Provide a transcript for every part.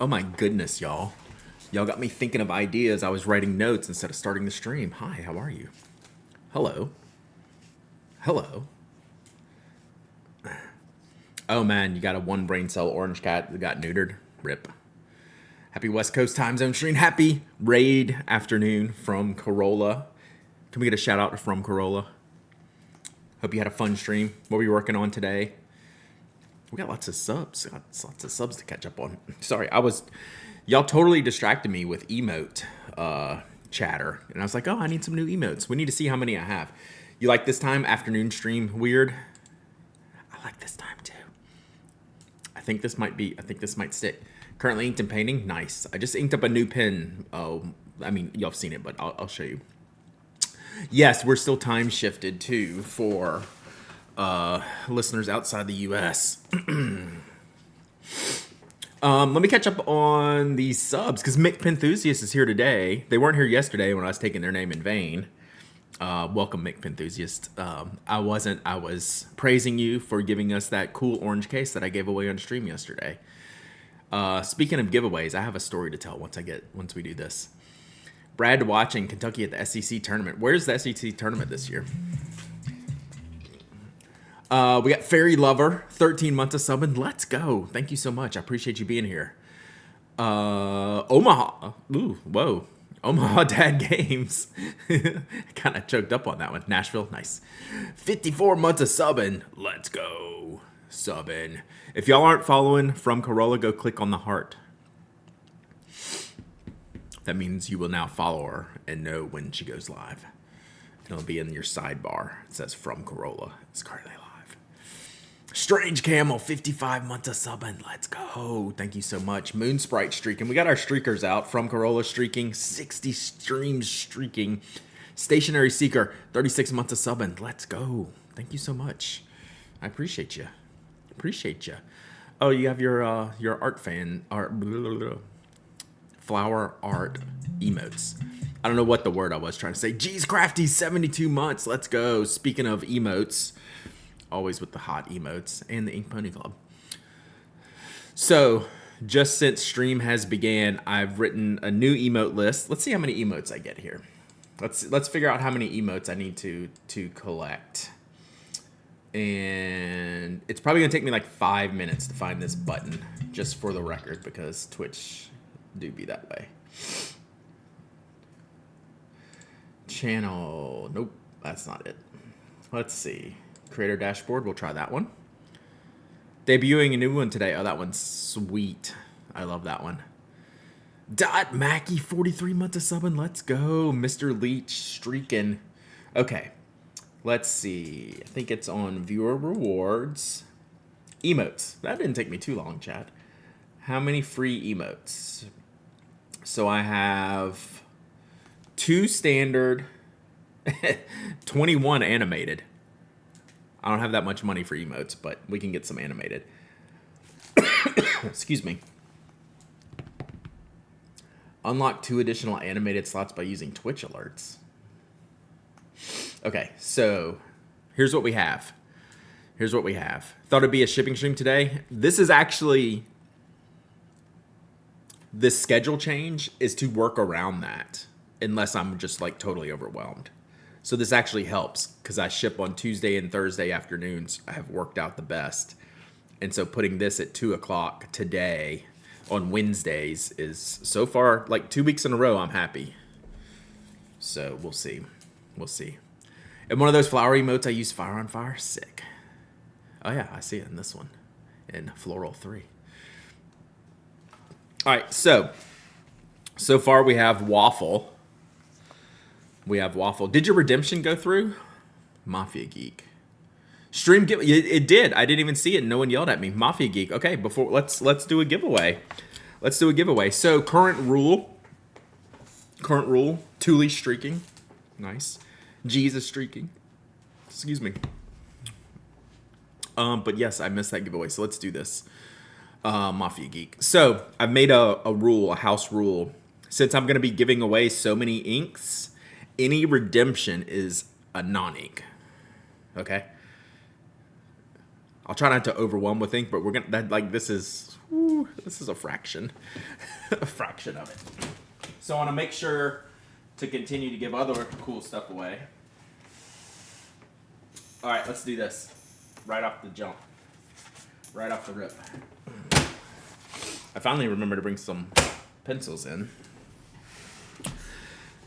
Oh my goodness, y'all. Y'all got me thinking of ideas. I was writing notes instead of starting the stream. Hi, how are you? Hello. Hello. Oh man, you got a one brain cell orange cat that got neutered. Rip. Happy West Coast time zone stream. Happy raid afternoon from Corolla. Can we get a shout out to From Corolla? Hope you had a fun stream. What were you working on today? We got lots of subs. Got lots of subs to catch up on. Sorry, y'all totally distracted me with emote chatter. And I was like, oh, I need some new emotes. We need to see how many I have. You like this time? Afternoon stream weird? I like this time too. I think this might stick. Currently inked and painting. Nice. I just inked up a new pen. Oh, I mean, y'all have seen it, but I'll show you. Yes, we're still time shifted too for listeners outside the U.S. Let me catch up on these subs because Mick Penthusiast is here today. They weren't here yesterday when I was taking their name in vain. Welcome, Mick Penthusiast. I was praising you for giving us that cool orange case that I gave away on stream yesterday. Speaking of giveaways, I have a story to tell once we do this. Brad watching Kentucky at the SEC tournament. Where's the SEC tournament this year? We got Fairy Lover, 13 months of subbing. Let's go. Thank you so much. I appreciate you being here. Omaha. Ooh, whoa. Omaha Dad Games. Kind of choked up on that one. Nashville, nice. 54 months of subbing. Let's go. Subbing. If y'all aren't following From Corolla, go click on the heart. That means you will now follow her and know when she goes live. It'll be in your sidebar. It says From Corolla. It's currently live. Strange Camel, 55 months of subbing. Let's go. Thank you so much. Moon Sprite streaking. We got our streakers out. From Corolla streaking. 60 streams streaking. Stationary Seeker, 36 months of subbing. Let's go. Thank you so much. I appreciate you. Appreciate you. Oh, you have your art fan art. Flower art emotes. I don't know what the word I was trying to say. G's Crafty, 72 months. Let's go. Speaking of emotes, always with the hot emotes and the Ink Pony Club. So, just since stream has began, I've written a new emote list. Let's see how many emotes I get here. Let's figure out how many emotes I need to collect. And it's probably gonna take me like 5 minutes to find this button, just for the record, because Twitch do be that way. Channel, nope, that's not it. Let's see. Creator dashboard, we'll try that one. Debuting a new one today. Oh, that one's sweet. I love that one. Dot Mackie, 43 months of subbing. Let's go. Mr. Leach streaking. Okay, let's see. I think it's on viewer rewards. Emotes. That didn't take me too long, Chad. How many free emotes? So I have 2 standard, 21 animated. I don't have that much money for emotes, but we can get some animated. Excuse me. Unlock 2 additional animated slots by using Twitch alerts. Okay, so here's what we have. Thought it'd be a shipping stream today. This is actually... This schedule change is to work around that, unless I'm just like totally overwhelmed. So this actually helps because I ship on Tuesday and Thursday afternoons. I have worked out the best. And so putting this at 2 o'clock today on Wednesdays is so far like 2 weeks in a row. I'm happy. So we'll see. And one of those flower emotes I use Fire on Fire. Sick. Oh yeah, I see it in this one in Floral 3. All right, so far we have Waffle. Did your redemption go through? Mafia Geek. Stream give it did. I didn't even see it. No one yelled at me. Mafia Geek. Okay, let's do a giveaway. So current rule. Thule streaking. Nice. Jesus streaking. Excuse me. But yes, I missed that giveaway. So let's do this. Mafia Geek. So I've made a house rule. Since I'm going to be giving away so many inks, any redemption is a non-ink. Okay? I'll try not to overwhelm with ink, but we're gonna this is a fraction, a fraction of it. So I want to make sure to continue to give other cool stuff away. All right, let's do this right off the jump, right off the rip. I finally remember to bring some pencils in.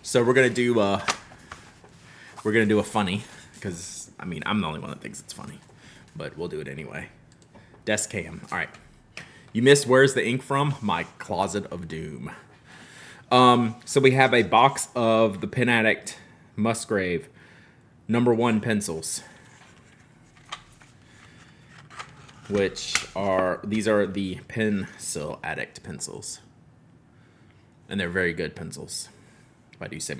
So we're gonna do a funny, because I mean I'm the only one that thinks it's funny, but we'll do it anyway. Desk cam. All right. You missed Where's the Ink From? My Closet of Doom. So we have a box of the Pen Addict Musgrave #1 pencils, these are the Pencil Addict pencils, and they're very good pencils, if I do say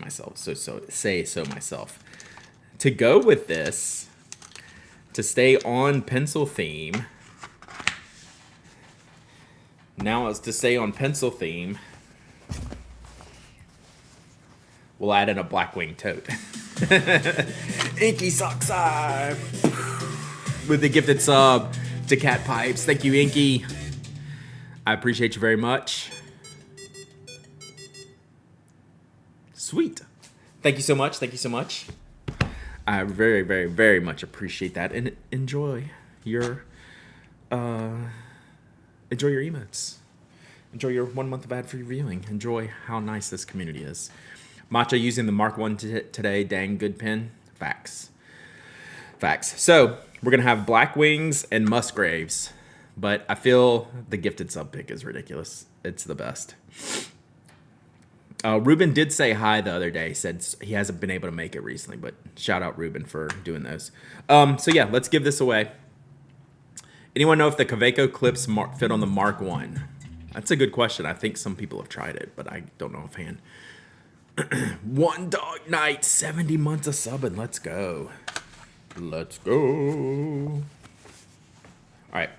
so myself. To go with this, to stay on pencil theme, we'll add in a Blackwing tote. Inky Sockside with the gifted sub to Cat Pipes. Thank you, Inky. I appreciate you very much. Sweet. Thank you so much. Thank you so much. I very, very, very much appreciate that, and enjoy your emotes. Enjoy your 1 month of ad-free viewing. Enjoy how nice this community is. Matcha using the Mark 1 today. Dang good pen. Facts. So we're gonna have Blackwings and Musgraves, but I feel the gifted sub pick is ridiculous. It's the best. Ruben did say hi the other day. Said he hasn't been able to make it recently, but shout out Ruben for doing those. So yeah, let's give this away. Anyone know if the Kaweco clips fit on the Mark 1? That's a good question. I think some people have tried it, but I don't know offhand. One Dog Night, 70 months of subbing. Let's go. Let's go. All right.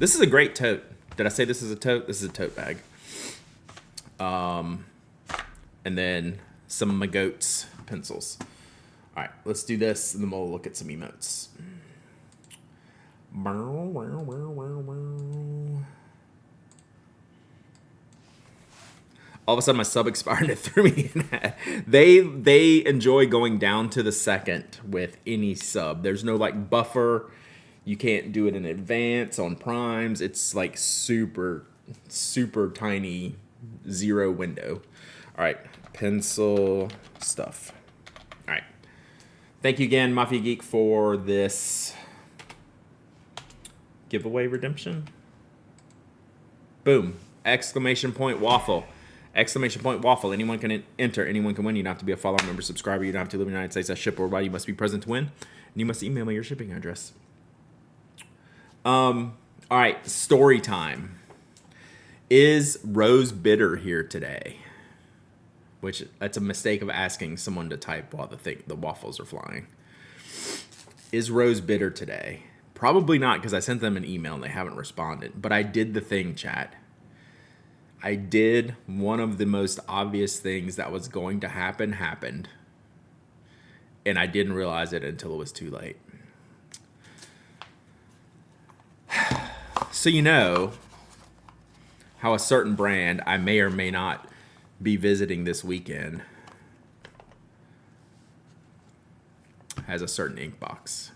This is a great tote. Did I say this is a tote? This is a tote bag. And then some of my goat's pencils. All right, let's do this, and then we'll look at some emotes. All of a sudden, my sub expired and it threw me in that. They enjoy going down to the second with any sub. There's no like buffer. You can't do it in advance on primes. It's like super, super tiny 0 window. All right, pencil stuff. All right. Thank you again, Mafia Geek, for this giveaway redemption. Boom. Exclamation point waffle. Exclamation point waffle. Anyone can enter. Anyone can win. You don't have to be a follower, member, subscriber. You don't have to live in the United States. I ship worldwide. You must be present to win. And you must email me your shipping address. All right. Story time. Is Rose bitter here today? Which, that's a mistake of asking someone to type while the waffles are flying. Is Rose bitter today? Probably not, because I sent them an email and they haven't responded. But I did the thing, chat. I did one of the most obvious things that was going to happened. And I didn't realize it until it was too late. So you know how a certain brand I may or may not be visiting this weekend has a certain ink box.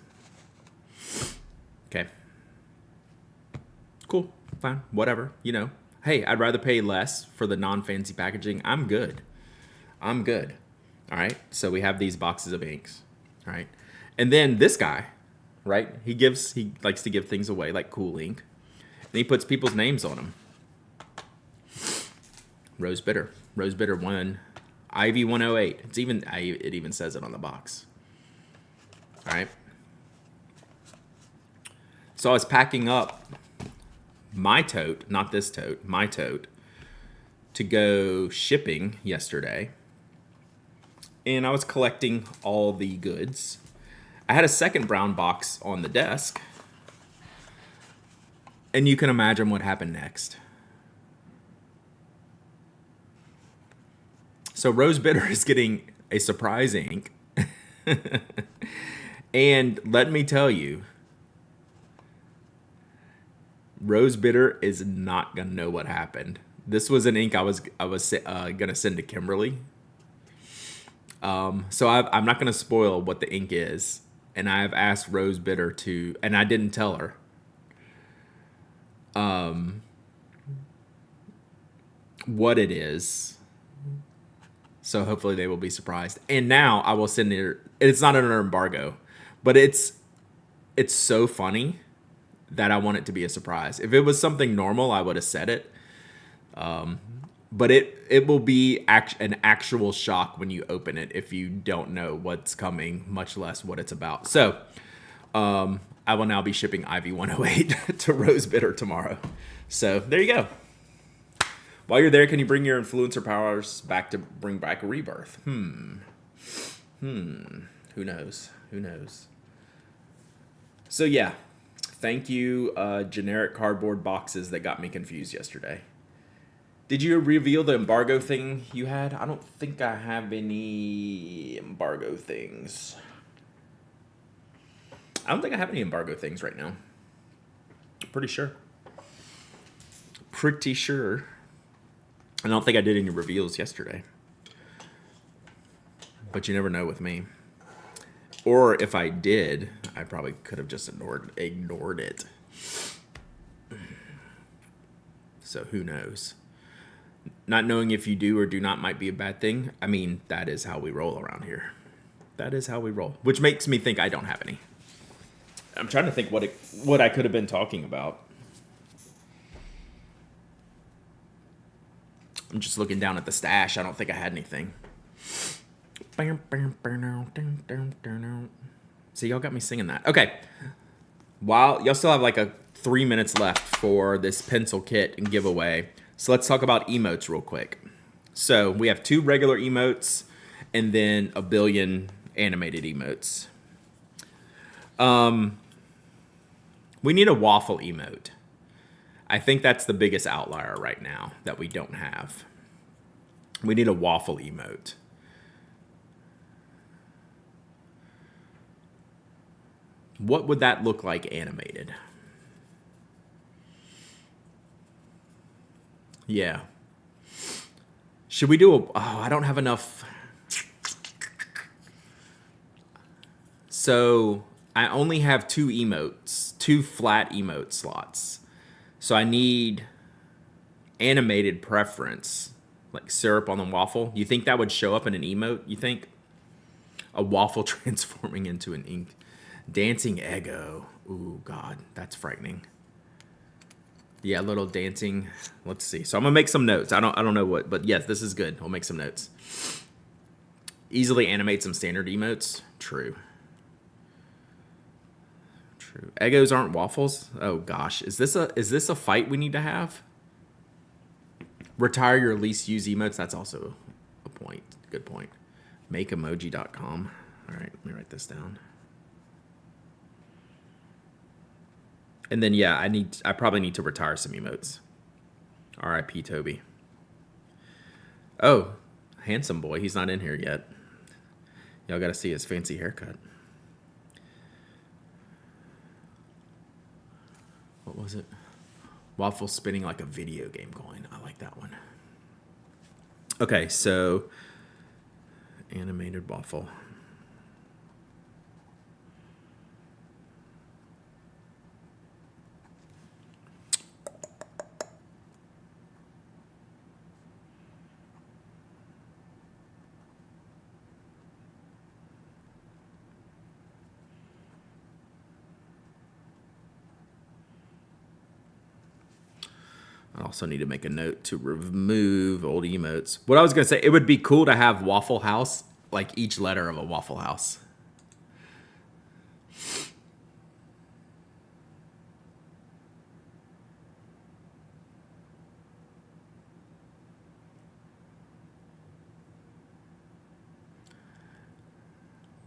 Okay. Cool. Fine. Whatever. You know. Hey, I'd rather pay less for the non-fancy packaging. I'm good. All right. So we have these boxes of inks. All right. And then this guy, right? He likes to give things away like cool ink. And he puts people's names on them. Rose Bitter 1, Ivy 108. It even says it on the box. All right. So I was packing up my tote, not this tote, my tote, to go shipping yesterday. And I was collecting all the goods. I had a second brown box on the desk. And you can imagine what happened next. So Rose Bitter is getting a surprise ink. And let me tell you, Rose Bitter is not gonna know what happened. This was an ink I was gonna send to Kimberly. So I'm not gonna spoil what the ink is, and I've asked Rose Bitter to, and I didn't tell her. What it is. So hopefully they will be surprised. And now I will send it. It's not under embargo, but it's so funny that I want it to be a surprise. If it was something normal, I would have said it. But it will be an actual shock when you open it if you don't know what's coming, much less what it's about. So I will now be shipping Ivy 108 to Rose Bitter tomorrow. So there you go. While you're there, can you bring your influencer powers back to bring back a rebirth? Who knows? Who knows? So yeah, thank you, generic cardboard boxes that got me confused yesterday. Did you reveal the embargo thing you had? I don't think I have any embargo things. I don't think I have any embargo things right now. Pretty sure. Pretty sure. I don't think I did any reveals yesterday. But you never know with me. Or if I did, I probably could have just ignored it. So who knows? Not knowing if you do or do not might be a bad thing. I mean, that is how we roll around here. That is how we roll. Which makes me think I don't have any. I'm trying to think what I could have been talking about. I'm just looking down at the stash. I don't think I had anything. See, y'all got me singing that. Okay. While y'all still have like 3 minutes left for this pencil kit and giveaway. So let's talk about emotes real quick. So we have 2 regular emotes and then a billion animated emotes. We need a waffle emote. I think that's the biggest outlier right now that we don't have. We need a waffle emote. What would that look like animated? Yeah. Should we do I don't have enough. So I only have 2 emotes, 2 flat emote slots. So I need animated preference, like syrup on the waffle. You think that would show up in an emote, you think? A waffle transforming into an ink. Dancing Eggo. Ooh, God, that's frightening. Yeah, little dancing. Let's see. So I'm gonna make some notes. I don't know what, but yes, this is good. I'll make some notes. Easily animate some standard emotes. True. Eggos aren't waffles. Oh gosh, is this a fight we need to have? Retire your least used emotes. That's also a point. Good point. Makeemoji.com. All right, let me write this down. And then yeah, I probably need to retire some emotes. R.I.P. Toby. Oh, handsome boy. He's not in here yet. Y'all got to see his fancy haircut. What was it? Waffle spinning like a video game going. I like that one. Okay, so animated waffle. I also need to make a note to remove old emotes. What I was going to say, it would be cool to have Waffle House, like each letter of a Waffle House.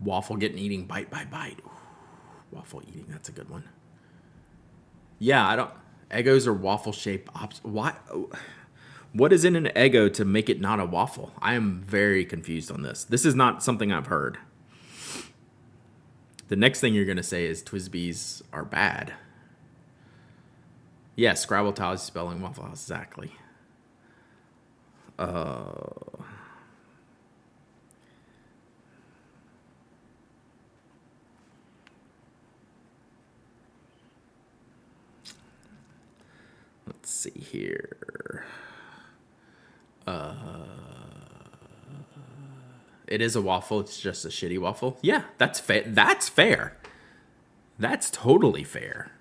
Waffle getting eating bite by bite. Ooh, waffle eating, that's a good one. Yeah, I don't... Eggos are waffle shaped. Why? What is in an Eggo to make it not a waffle? I am very confused on this. This is not something I've heard. The next thing you're going to say is Twisbies are bad. Yeah, Scrabble tiles spelling Waffle House, exactly. Let's see here. It is a waffle. It's just a shitty waffle. Yeah, that's fair. That's fair. That's totally fair.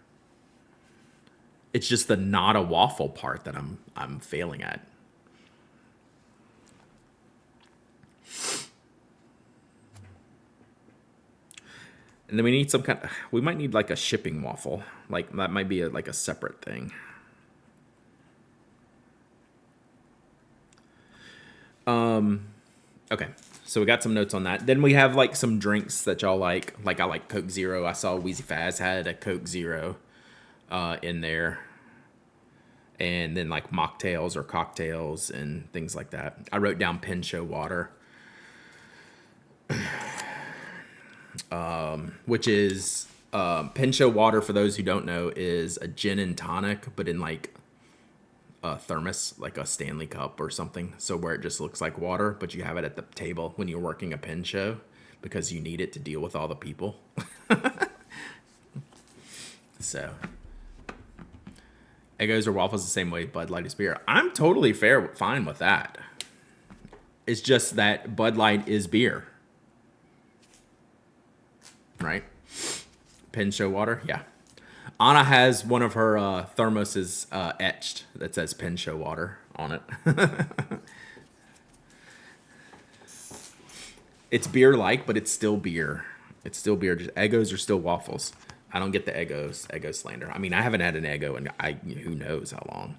It's just the not a waffle part that I'm failing at. And then we need some kind. We might need like a shipping waffle. Like that might be like a separate thing. Okay, so we got some notes on that. Then we have like some drinks that y'all like. Like I like Coke Zero. I saw Wheezy Faz had a Coke Zero in there. And then like mocktails or cocktails and things like that. I wrote down Pincho water, which is Pincho water, for those who don't know, is a gin and tonic, but in like a thermos, like a Stanley cup or something. So where it just looks like water, but you have it at the table when you're working a Pincho because you need it to deal with all the people. So Eggos or waffles the same way Bud Light is beer. I'm totally fine with that. It's just that Bud Light is beer. Right? Pincho water? Yeah. Anna has one of her thermoses etched that says Pincho water on it. It's beer-like, but it's still beer. It's still beer. Just Eggos are still waffles. I don't get the Eggo slander. I mean, I haven't had an Eggo in who knows how long.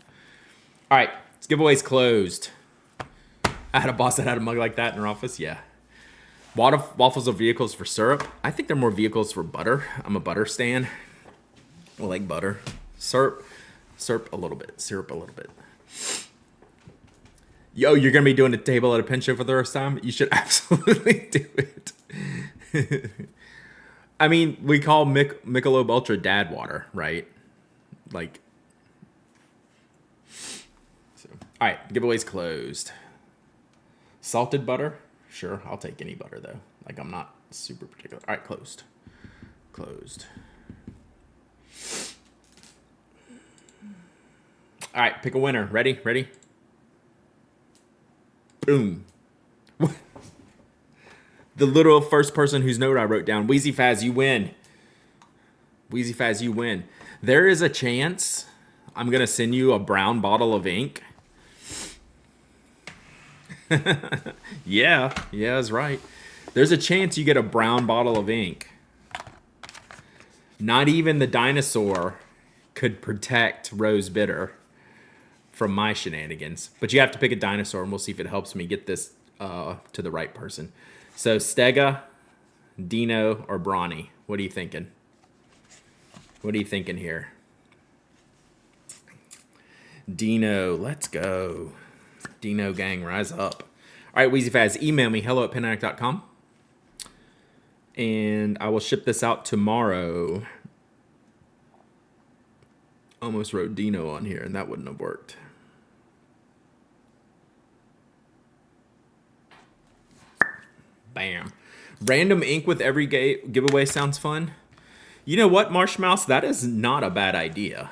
All right, this giveaway's closed. I had a boss that had a mug like that in her office. Yeah. Waffles are vehicles for syrup. I think they're more vehicles for butter. I'm a butter stan. I like butter. Syrup a little bit. Syrup a little bit. Yo, you're going to be doing a table at a Pincho for the first time? You should absolutely do it. I mean, we call Michelob Ultra dad water, right? Like, so. All right, giveaway's closed. Salted butter? Sure, I'll take any butter, though. Like, I'm not super particular. All right, closed. Closed. All right, pick a winner. Ready? Ready? Boom. The little first person whose note I wrote down. Wheezy Faz, you win. Wheezy Faz, you win. There is a chance I'm going to send you a brown bottle of ink. Yeah, that's right. There's a chance you get a brown bottle of ink. Not even the dinosaur could protect Rose Bitter from my shenanigans. But you have to pick a dinosaur, and we'll see if it helps me get this to the right person. So, Stega, Dino, or Brawny? What are you thinking? What are you thinking here? Dino, let's go. Dino gang, rise up. All right, Wheezy Faz, email me, hello@penic.com. And I will ship this out tomorrow. Almost wrote Dino on here, and that wouldn't have worked. Bam. Random ink with every giveaway sounds fun. You know what, Marshmouse? That is not a bad idea.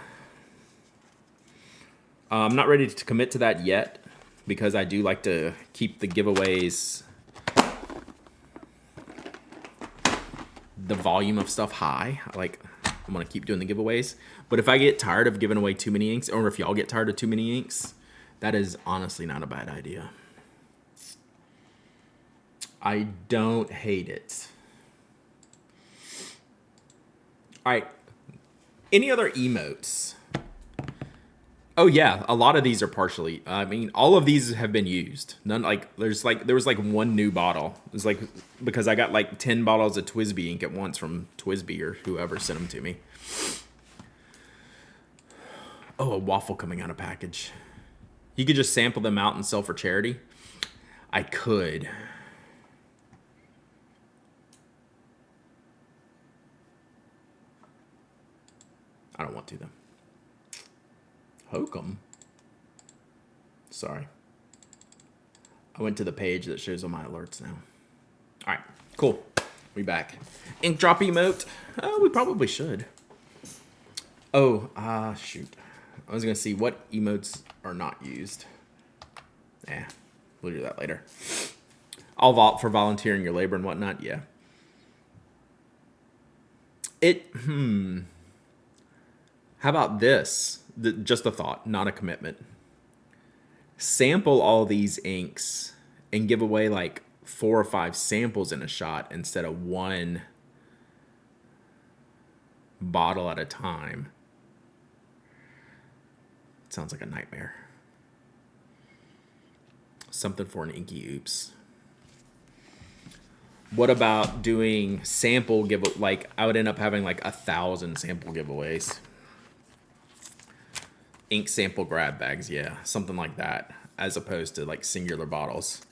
I'm not ready to commit to that yet because I do like to keep the giveaways, the volume of stuff high. I want to keep doing the giveaways. But if I get tired of giving away too many inks, or if y'all get tired of too many inks, that is honestly not a bad idea. I don't hate it. All right. Any other emotes? Oh yeah, a lot of these are partially. I mean, all of these have been used. None there was one new bottle. It was like because I got like 10 bottles of Twisby ink at once from Twisby or whoever sent them to me. Oh, a waffle coming out of package. You could just sample them out and sell for charity. I could. I don't want to though. Hokum. Sorry. I went to the page that shows all my alerts now. All right, cool. We back. Ink drop emote. We probably should. Oh, shoot. I was going to see what emotes are not used. We'll do that later. I'll vault for volunteering your labor and whatnot. Yeah. How about this? Just a thought, not a commitment. Sample all these inks and give away like 4 or 5 samples in a shot instead of one bottle at a time. It sounds like a nightmare. Something for an inky oops. What about doing sample like I would end up having like 1,000 sample giveaways. Ink sample grab bags, yeah, something like that, as opposed to like singular bottles.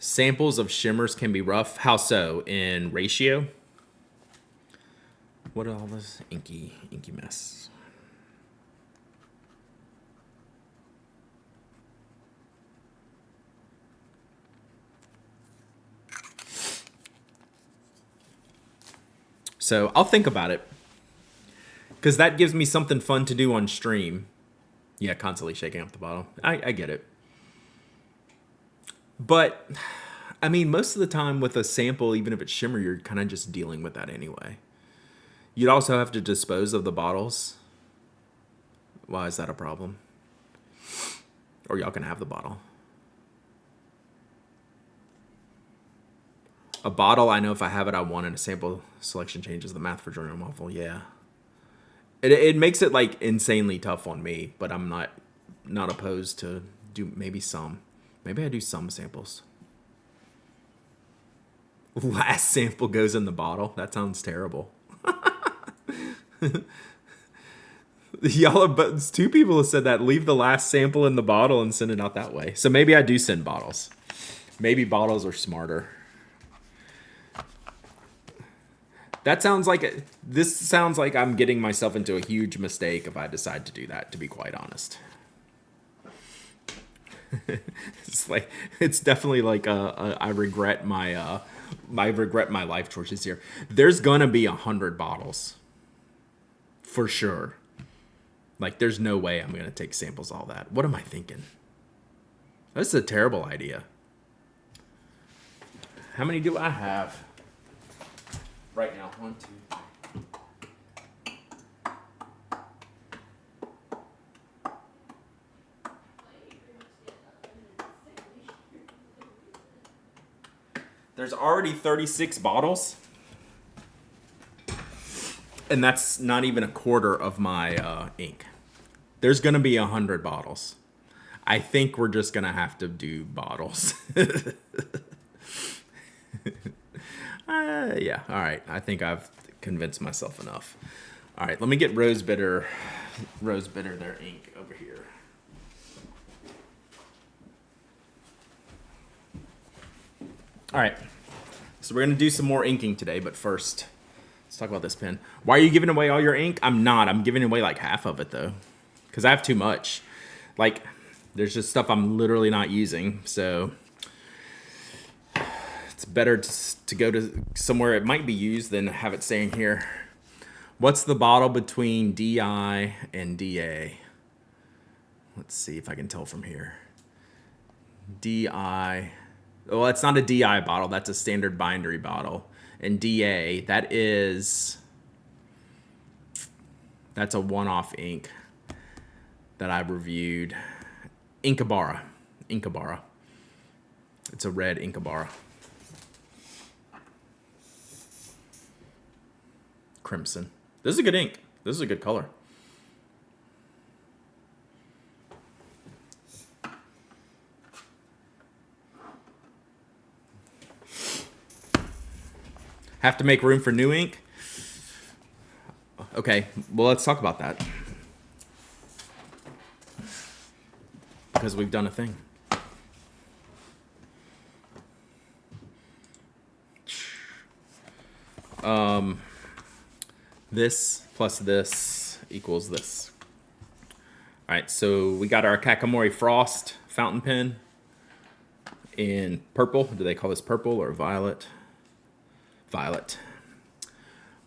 Samples of shimmers can be rough. How so? In ratio? What are all this inky mess? So I'll think about it, because that gives me something fun to do on stream. Yeah, constantly shaking up the bottle. I get it. But, I mean, most of the time with a sample, even if it's shimmer, you're kind of just dealing with that anyway. You'd also have to dispose of the bottles. Why is that a problem? Or y'all can have the bottle. A bottle, I know if I have it, I want it. A sample selection changes the math for journal waffle. Yeah. It makes it like insanely tough on me, but I'm not opposed to do maybe some. Maybe I do some samples. Last sample goes in the bottle. That sounds terrible. Y'all are, but 2 people have said that. Leave the last sample in the bottle and send it out that way. So maybe I do send bottles. Maybe bottles are smarter. This sounds like I'm getting myself into a huge mistake if I decide to do that, to be quite honest. It's definitely like I regret my life choices here. There's gonna be 100 bottles for sure. Like, there's no way I'm gonna take samples all that. What am I thinking? That's a terrible idea. How many do I have right now? 1, 2, 3. There's already 36 bottles. And that's not even a quarter of my ink. There's going to be 100 bottles. I think we're just going to have to do bottles. Yeah, all right. I think I've convinced myself enough. All right, let me get Rose Bitter their ink over here. All right, so we're going to do some more inking today, but first, let's talk about this pen. Why are you giving away all your ink? I'm not. I'm giving away like half of it, though, because I have too much. Like, there's just stuff I'm literally not using, so it's better to go to somewhere it might be used than have it staying here. What's the bottle between DI and DA? Let's see if I can tell from here. DI. Well, it's not a DI bottle. That's a standard bindery bottle. And DA, that's a one-off ink that I reviewed. Inkabara. It's a red Inkabara. Crimson. This is a good ink. This is a good color. Have to make room for new ink? Okay, well, let's talk about that. Because we've done a thing. This plus this equals this. All right, so we got our Kakamori Frost fountain pen in purple. Do they call this purple or violet? Violet.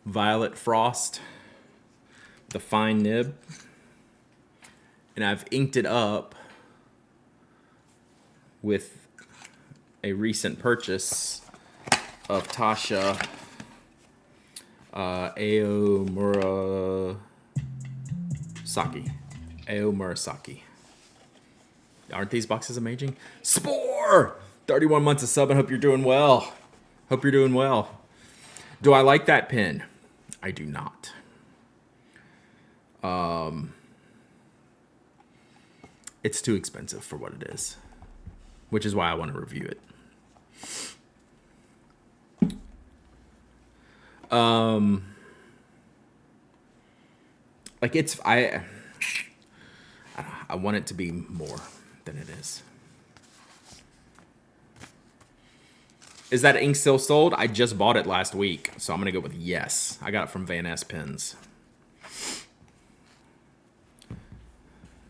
Violet Frost, the fine nib. And I've inked it up with a recent purchase of Tasha Murasaki. Aren't these boxes amazing? Spore! 31 months of sub, and hope you're doing well. Hope you're doing well. Do I like that pen? I do not. It's too expensive for what it is, which is why I want to review it. Like I want it to be more than it is. Is that ink still sold? I just bought it last week, so I'm gonna go with yes. I got it from Van Ness Pens.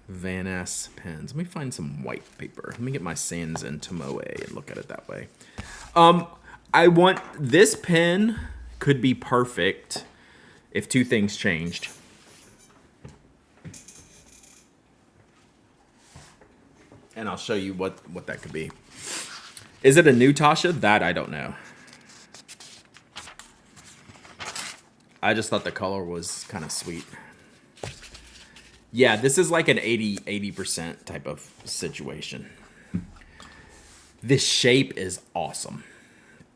Van Ness Pens. Let me find some white paper. Let me get my Sans and Tomoe and look at it that way. I want this pen could be perfect if two things changed. And I'll show you what that could be. Is it a new Tasha? That I don't know. I just thought the color was kind of sweet. Yeah, this is like an 80% type of situation. This shape is awesome.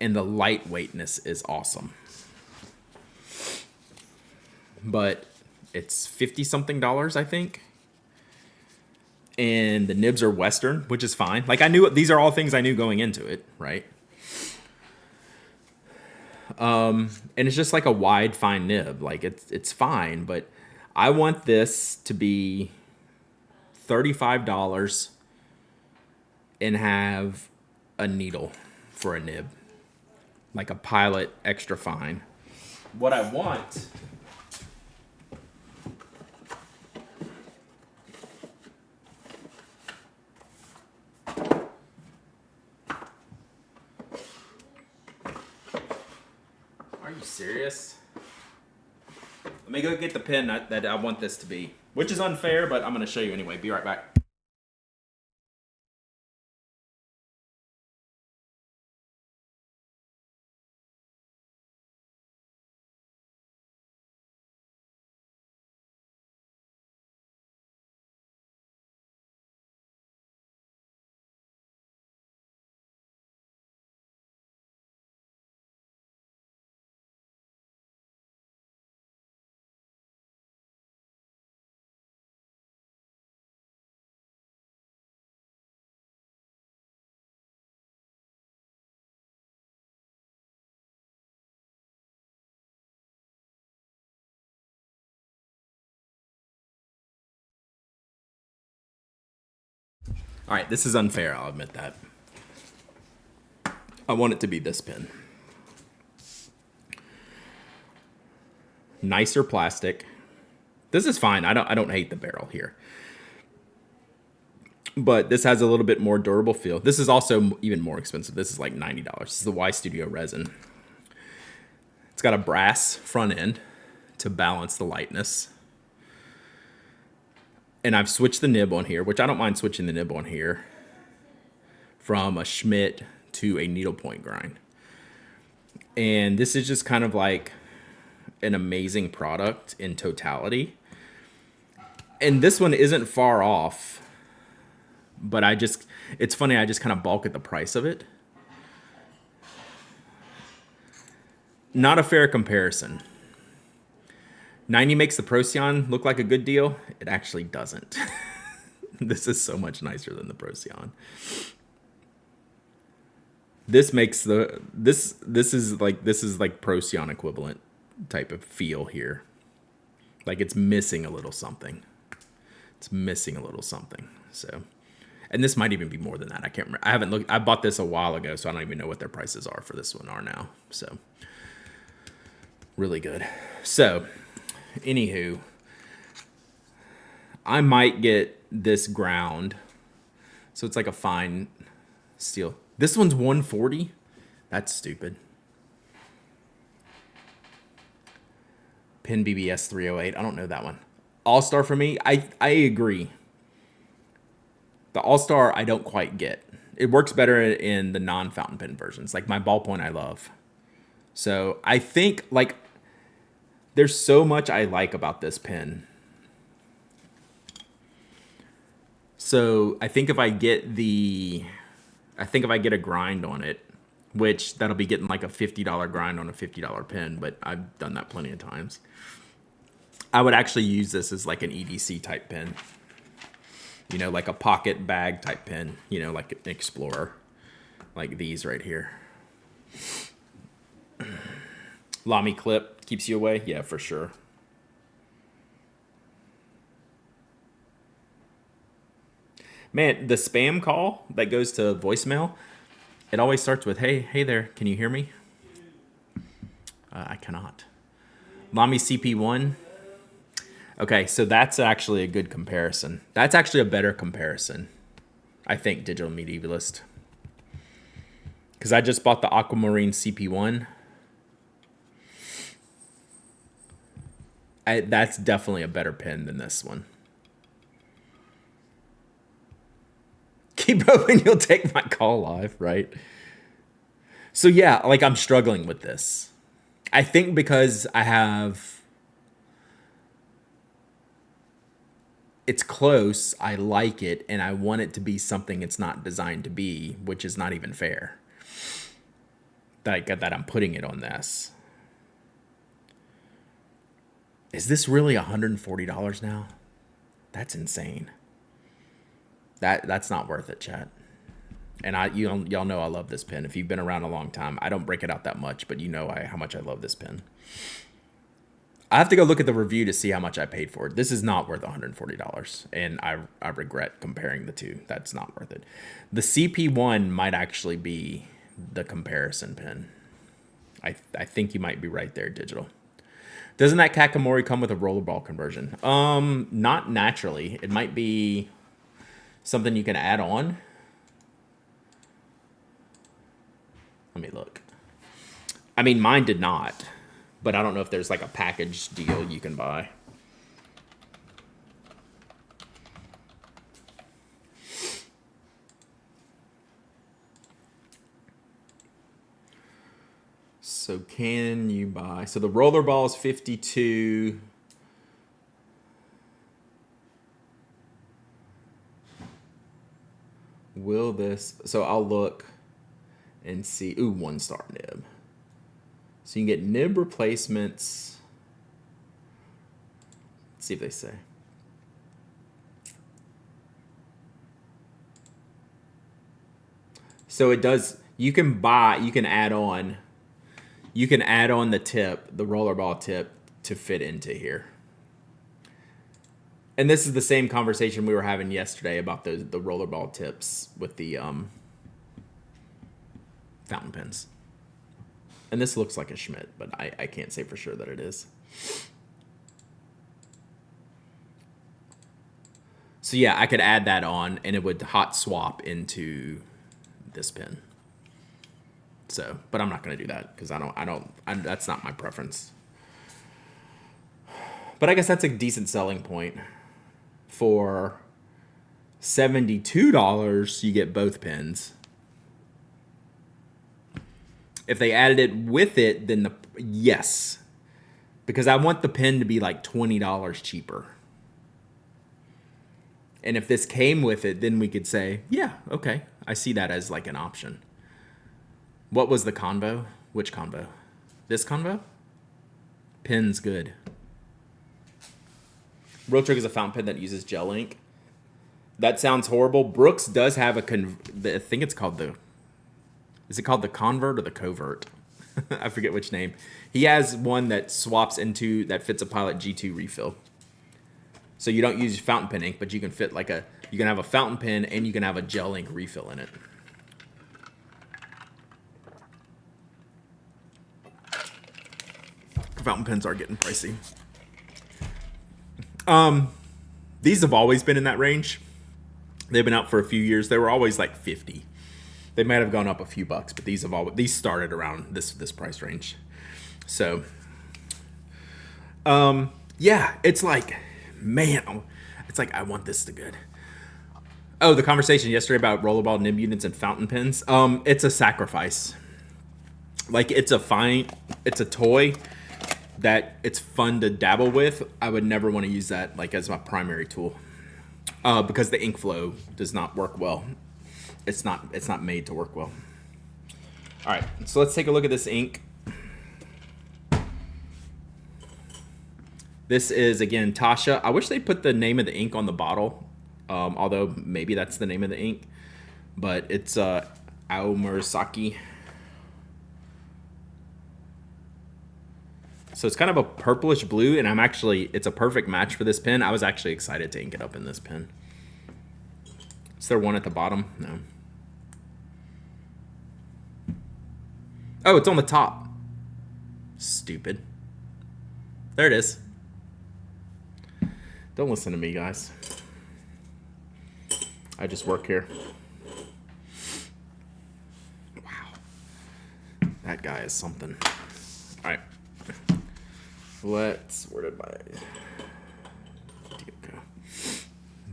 And the lightweightness is awesome. But it's $50-something, I think. And the nibs are Western, which is fine. Like I knew, these are all things I knew going into it, right? And it's just like a wide, fine nib. Like it's fine, but I want this to be $35 and have a needle for a nib, like a Pilot extra fine. What I want serious? Let me go get the pen that I want this to be, which is unfair, but I'm going to show you anyway. Be right back. All right, this is unfair. I'll admit that. I want it to be this pen. Nicer plastic. This is fine. I don't hate the barrel here. But this has a little bit more durable feel. This is also even more expensive. This is like $90. This is the Y Studio resin. It's got a brass front end to balance the lightness. And I've switched the nib on here, which I don't mind switching the nib on here, from a Schmidt to a needlepoint grind. And this is just kind of like an amazing product in totality. And this one isn't far off, but it's funny, I just kind of balk at the price of it. Not a fair comparison. 90 makes the Procyon look like a good deal. It actually doesn't. This is so much nicer than the Procyon. This makes this is like Procyon equivalent type of feel here. Like it's missing a little something. It's missing a little something. So, and this might even be more than that. I can't remember. I haven't looked. I bought this a while ago, so I don't even know what their prices are for this one are now. So, really good. So, Anywho, I might get this ground. So it's like a fine steel. This one's 140. That's stupid. Pin BBS 308. I don't know that one. All-Star for me, I agree. The All-Star I don't quite get. It works better in the non-fountain pen versions. Like my ballpoint I love. So I think like there's so much I like about this pen. So I think if I get a grind on it, which that'll be getting like a $50 grind on a $50 pen, but I've done that plenty of times. I would actually use this as like an EDC type pen. You know, like a pocket bag type pen, you know, like an Explorer, like these right here. Lamy clip keeps you away? Yeah, for sure. Man, the spam call that goes to voicemail, it always starts with, hey there, can you hear me? I cannot. Lamy CP1. Okay, so that's actually a good comparison. That's actually a better comparison, I think, Digital Medievalist. Because I just bought the Aquamarine CP1. That's definitely a better pen than this one. Keep hoping you'll take my call live, right? So yeah, like I'm struggling with this. I think because it's close, I like it, and I want it to be something it's not designed to be, which is not even fair. That I'm putting it on this. Is this really $140 now? That's insane. That's not worth it, chat. And y'all know I love this pen. If you've been around a long time, I don't break it out that much, but you know how much I love this pen. I have to go look at the review to see how much I paid for it. This is not worth $140, and I regret comparing the two. That's not worth it. The CP1 might actually be the comparison pen. I think you might be right there, Digital. Doesn't that Kakamori come with a rollerball conversion? Not naturally. It might be something you can add on. Let me look. I mean, mine did not, but I don't know if there's like a package deal you can buy. So can you buy? So the rollerball is 52. Will this? So I'll look and see. Ooh, 1-star nib. So you can get nib replacements. Let's see if they say. So it does. You can add on the tip, the rollerball tip, to fit into here. And this is the same conversation we were having yesterday about the rollerball tips with the fountain pens. And this looks like a Schmidt, but I can't say for sure that it is. So yeah, I could add that on, and it would hot swap into this pen. So, but I'm not going to do that because that's not my preference. But I guess that's a decent selling point. For $72, you get both pens. If they added it with it, then yes. Because I want the pen to be like $20 cheaper. And if this came with it, then we could say, yeah, okay, I see that as like an option. What was the convo? Which convo? This convo? Pen's good. Real Trick is a fountain pen that uses gel ink. That sounds horrible. Brooks does have I think it's called is it called the Convert or the Covert? I forget which name. He has one that swaps that fits a Pilot G2 refill. So you don't use fountain pen ink, but you can fit you can have a fountain pen and you can have a gel ink refill in it. Fountain pens are getting pricey. These have always been in that range. They've been out for a few years. They were always like 50. They might have gone up a few bucks, but these started around this price range. So, yeah, it's like, man, it's like I want this to good. Oh, the conversation yesterday about rollerball nib units and fountain pens. It's a sacrifice. Like it's a toy that it's fun to dabble with. I would never want to use that like as my primary tool because the ink flow does not work well. It's not made to work well. All right, so let's take a look at this ink. This is again Tasha. I wish they put the name of the ink on the bottle, although maybe that's the name of the ink. But it's Aomurasaki. So it's kind of a purplish blue, and it's a perfect match for this pen. I was actually excited to ink it up in this pen. Is there one at the bottom? No. Oh, it's on the top. Stupid. There it is. Don't listen to me, guys. I just work here. Wow. That guy is something. All right. Where did my deal go?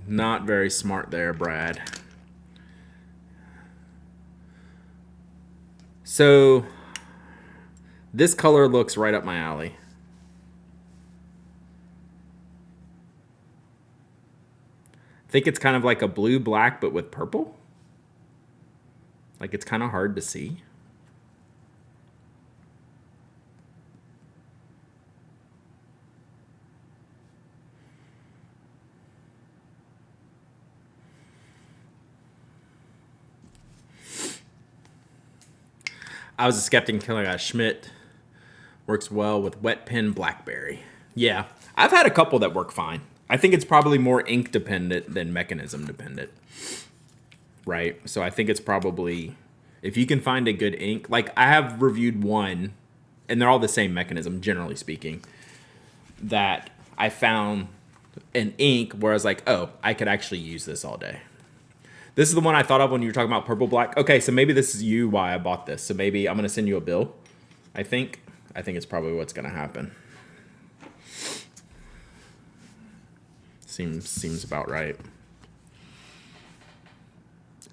Not very smart there, Brad. So this color looks right up my alley. I think it's kind of like a blue-black, but with purple. Like it's kind of hard to see. I was a skeptic until I got Schmidt. Works well with wet pen blackberry. Yeah, I've had a couple that work fine. I think it's probably more ink dependent than mechanism dependent. Right? So I think it's probably, if you can find a good ink, like I have reviewed one, and they're all the same mechanism, generally speaking, that I found an ink where I was like, oh, I could actually use this all day. This is the one I thought of when you were talking about purple black. Okay, so maybe this is why I bought this. So maybe I'm going to send you a bill. I think it's probably what's going to happen. Seems about right.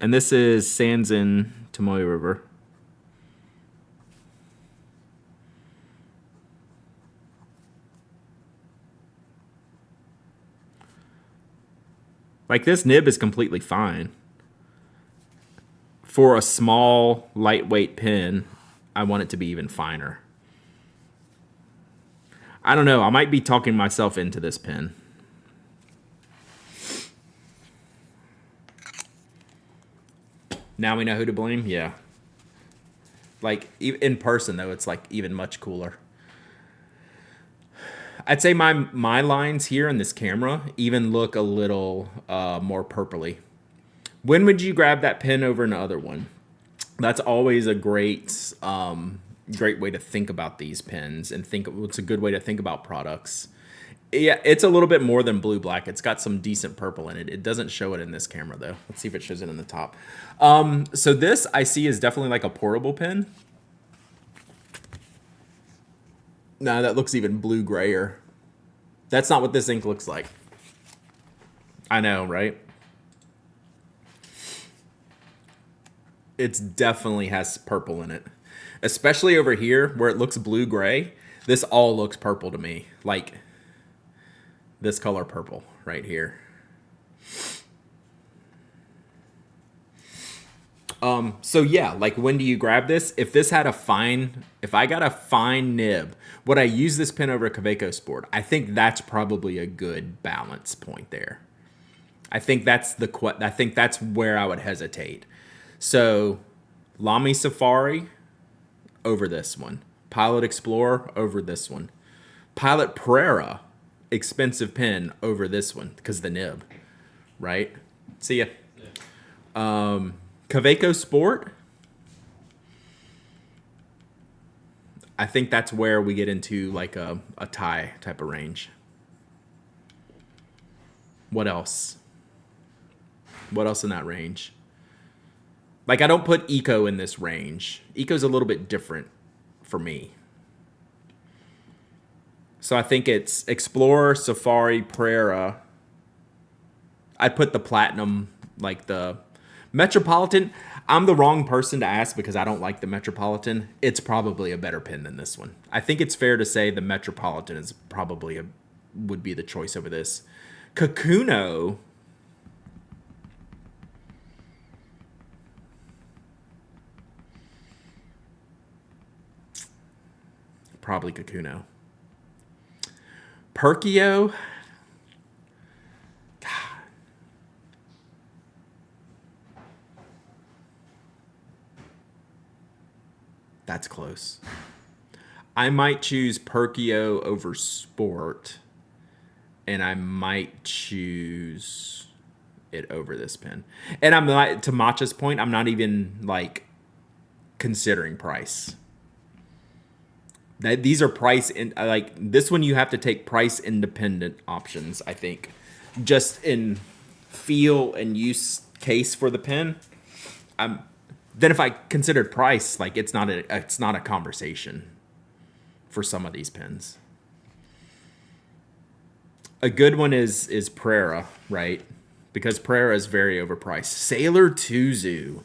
And this is Sands in Tomoe River. Like this nib is completely fine. For a small, lightweight pen, I want it to be even finer. I don't know. I might be talking myself into this pen. Now we know who to blame? Yeah. Like, in person, though, it's, like, even much cooler. I'd say my lines here in this camera even look a little more purpley. When would you grab that pen over another one? That's always a great way to think about these pens and it's a good way to think about products. Yeah, it's a little bit more than blue-black. It's got some decent purple in it. It doesn't show it in this camera, though. Let's see if it shows it in the top. So this I see is definitely like a portable pen. No, that looks even blue-grayer. That's not what this ink looks like. I know, right? It definitely has purple in it. Especially over here where it looks blue-gray. This all looks purple to me. Like this color purple right here. So yeah, like when do you grab this? If I got a fine nib, would I use this pen over a Kaweco Sport? I think that's probably a good balance point there. I think that's where I would hesitate. So Lamy Safari over this one. Pilot Explorer over this one. Pilot Pereira, expensive pen over this one because the nib, right? See ya. Kaweco Sport, I think that's where we get into like a tie type of range. What else? What else in that range? Like, I don't put Eco in this range. Eco's a little bit different for me. So I think it's Explorer, Safari, Prera. I'd put the Platinum, like the Metropolitan. I'm the wrong person to ask because I don't like the Metropolitan. It's probably a better pen than this one. I think it's fair to say the Metropolitan is probably would be the choice over this. Kakuno. Probably Kakuno. Perkio. God. That's close. I might choose Perkio over Sport, and I might choose it over this pen. And I'm not, to Matcha's point, I'm not even like considering price. These are price in, like this one you have to take price independent options, I think. Just in feel and use case for the pen. Then if I considered price, like it's not a conversation for some of these pens. A good one is Prera, right? Because Prera is very overpriced. Sailor Tuzu.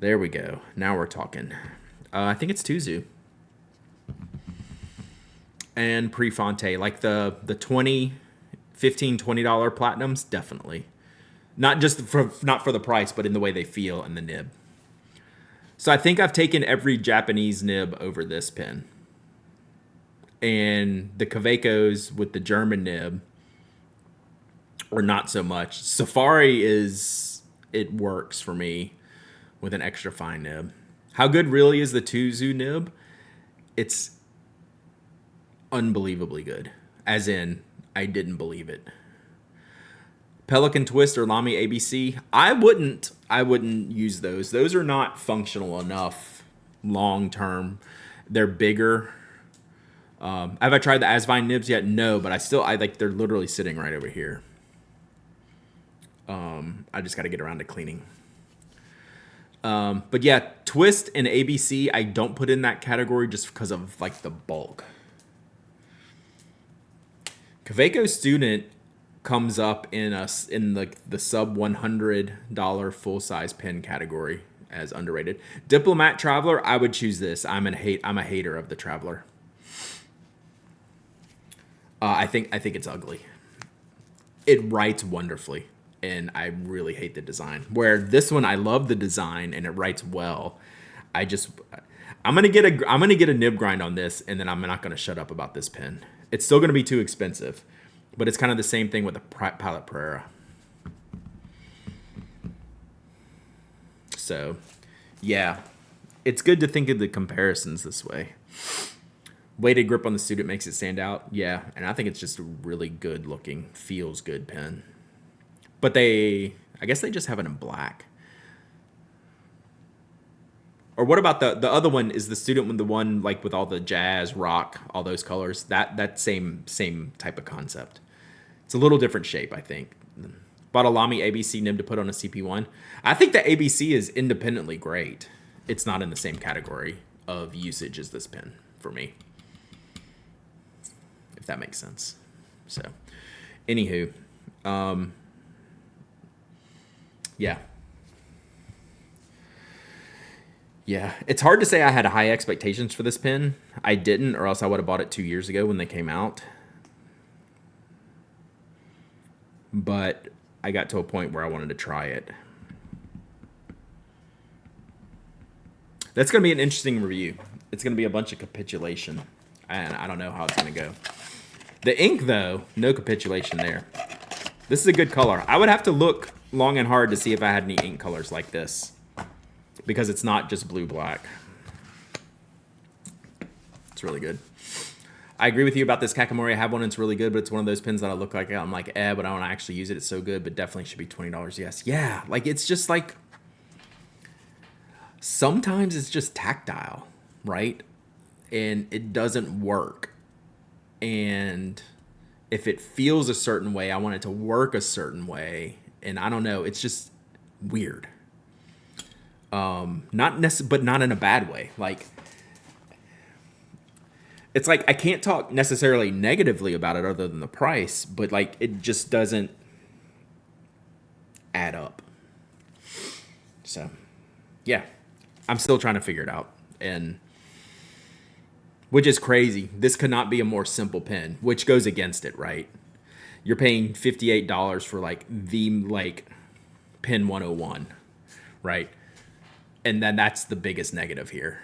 There we go. Now we're talking. I think it's Tuzu. And Prefonte, like the $15, $20 Platinums, definitely. Not for the price, but in the way they feel and the nib. So I think I've taken every Japanese nib over this pen. And the Kavekos with the German nib, or not so much. Safari it works for me with an extra fine nib. How good really is the Tuzu nib? It's unbelievably good. As in, I didn't believe it. Pelican Twist or Lamy ABC, I wouldn't use those. Those are not functional enough long term. They're bigger. Have I tried the Asvine nibs yet? No, but I like they're literally sitting right over here. I just got to get around to cleaning. But yeah, Twist and ABC, I don't put in that category just because of like the bulk. Kaweco Student comes up in the sub $100 full size pen category as underrated. Diplomat Traveler, I would choose this. I'm a hater of the Traveler. I think it's ugly. It writes wonderfully, and I really hate the design. Where this one, I love the design and it writes well. I'm gonna get a nib grind on this, and then I'm not gonna shut up about this pen. It's still gonna be too expensive, but it's kind of the same thing with the Pilot Prera. So, yeah, it's good to think of the comparisons this way. Weighted grip on the Student makes it stand out. Yeah, and I think it's just a really good looking, feels good pen. But I guess they just have it in black. Or what about the other one? Is the Student one the one like with all the jazz, rock, all those colors? That same type of concept. It's a little different shape, I think. Bought a Lamy ABC nib to put on a CP1. I think the ABC is independently great. It's not in the same category of usage as this pen for me. If that makes sense. So, anywho, yeah. Yeah, it's hard to say I had high expectations for this pen. I didn't, or else I would have bought it 2 years ago when they came out. But I got to a point where I wanted to try it. That's going to be an interesting review. It's going to be a bunch of capitulation, and I don't know how it's going to go. The ink, though, no capitulation there. This is a good color. I would have to look long and hard to see if I had any ink colors like this, because it's not just blue-black. It's really good. I agree with you about this Kakamori. I have one and it's really good, but it's one of those pens that I look like, I'm like, but I don't actually use it. It's so good, but definitely should be $20. Yes. Yeah. Like, it's just like, sometimes it's just tactile, right? And it doesn't work. And if it feels a certain way, I want it to work a certain way. And I don't know, it's just weird. But not in a bad way. Like, it's like I can't talk necessarily negatively about it other than the price, but like it just doesn't add up. So, yeah, I'm still trying to figure it out, and which is crazy. This could not be a more simple pen, which goes against it, right? You're paying $58 for like the like pen 101, right? And then that's the biggest negative here.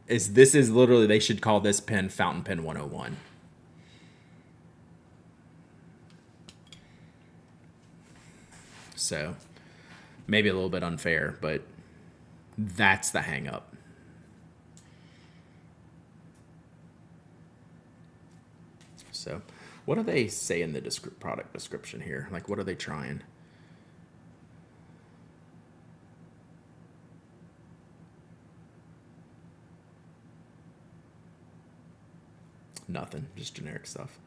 This is literally, they should call this pen Fountain Pen 101. So maybe a little bit unfair, but that's the hang up. So what do they say in the product description here? Like, what are they trying? Nothing, just generic stuff.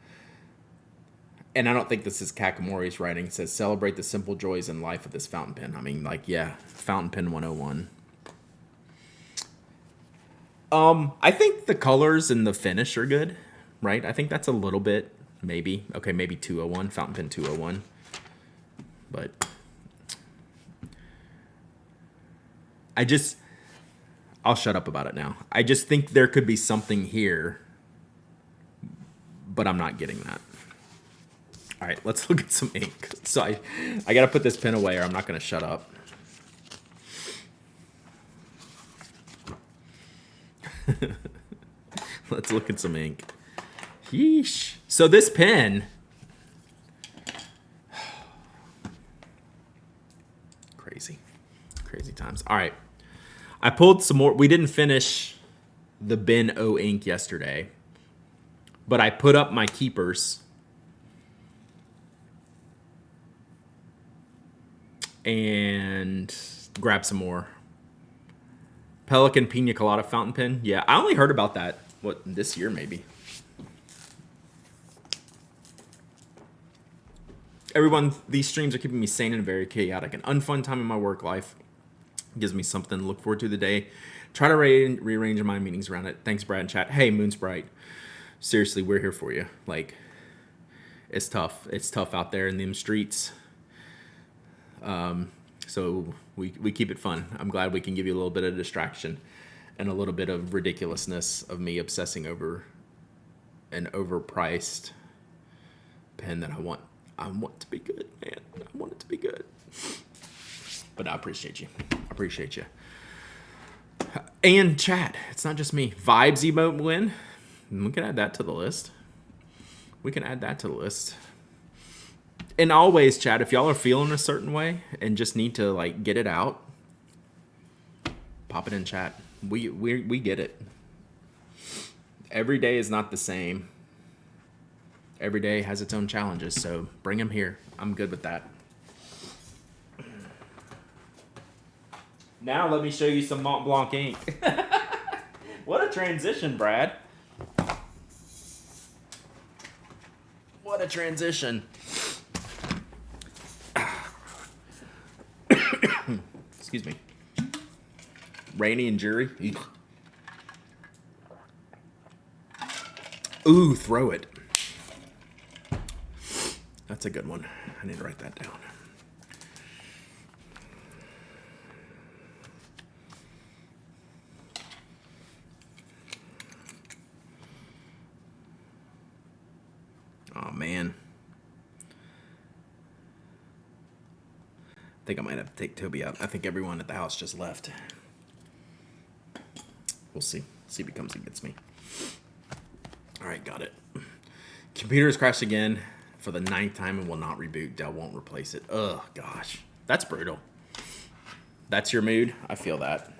And I don't think this is Kakamori's writing. It says, celebrate the simple joys in life of this fountain pen. I mean, like, yeah, Fountain Pen 101. I think the colors and the finish are good, right? I think that's a little bit, maybe 201, Fountain Pen 201. But I'll shut up about it now. I just think there could be something here, but I'm not getting that. All right, let's look at some ink. So I got to put this pen away or I'm not going to shut up. Let's look at some ink. Yeesh. So this pen, crazy times. All right, I pulled some more. We didn't finish the Ben O ink yesterday, but I put up my keepers and grabbed some more. Pelican Pina Colada fountain pen. Yeah, I only heard about that, this year maybe. Everyone, these streams are keeping me sane and very chaotic. An unfun time in my work life. Gives me something to look forward to today. Try to rearrange my meetings around it. Thanks, Brad and chat. Hey, Moon's Bright. Seriously, we're here for you. Like, it's tough. It's tough out there in them streets. So we keep it fun. I'm glad we can give you a little bit of distraction and a little bit of ridiculousness of me obsessing over an overpriced pen that I want to be good, man. I want it to be good. But I appreciate you. And chat, it's not just me. Vibes emote win. We can add that to the list. And always, chat, if y'all are feeling a certain way and just need to like get it out, pop it in chat. We get it. Every day is not the same. Every day has its own challenges, so bring them here. I'm good with that. Now let me show you some Mont Blanc ink. What a transition, Brad. What a transition. Excuse me. Rainy and Jury. Ooh, throw it. That's a good one. I need to write that down. Oh, man. I think I might have to take Toby out. I think everyone at the house just left. We'll see. See if he comes and gets me. All right, got it. Computer's crashed again for the 9th time and will not reboot. Dell won't replace it. Ugh, gosh. That's brutal. That's your mood? I feel that.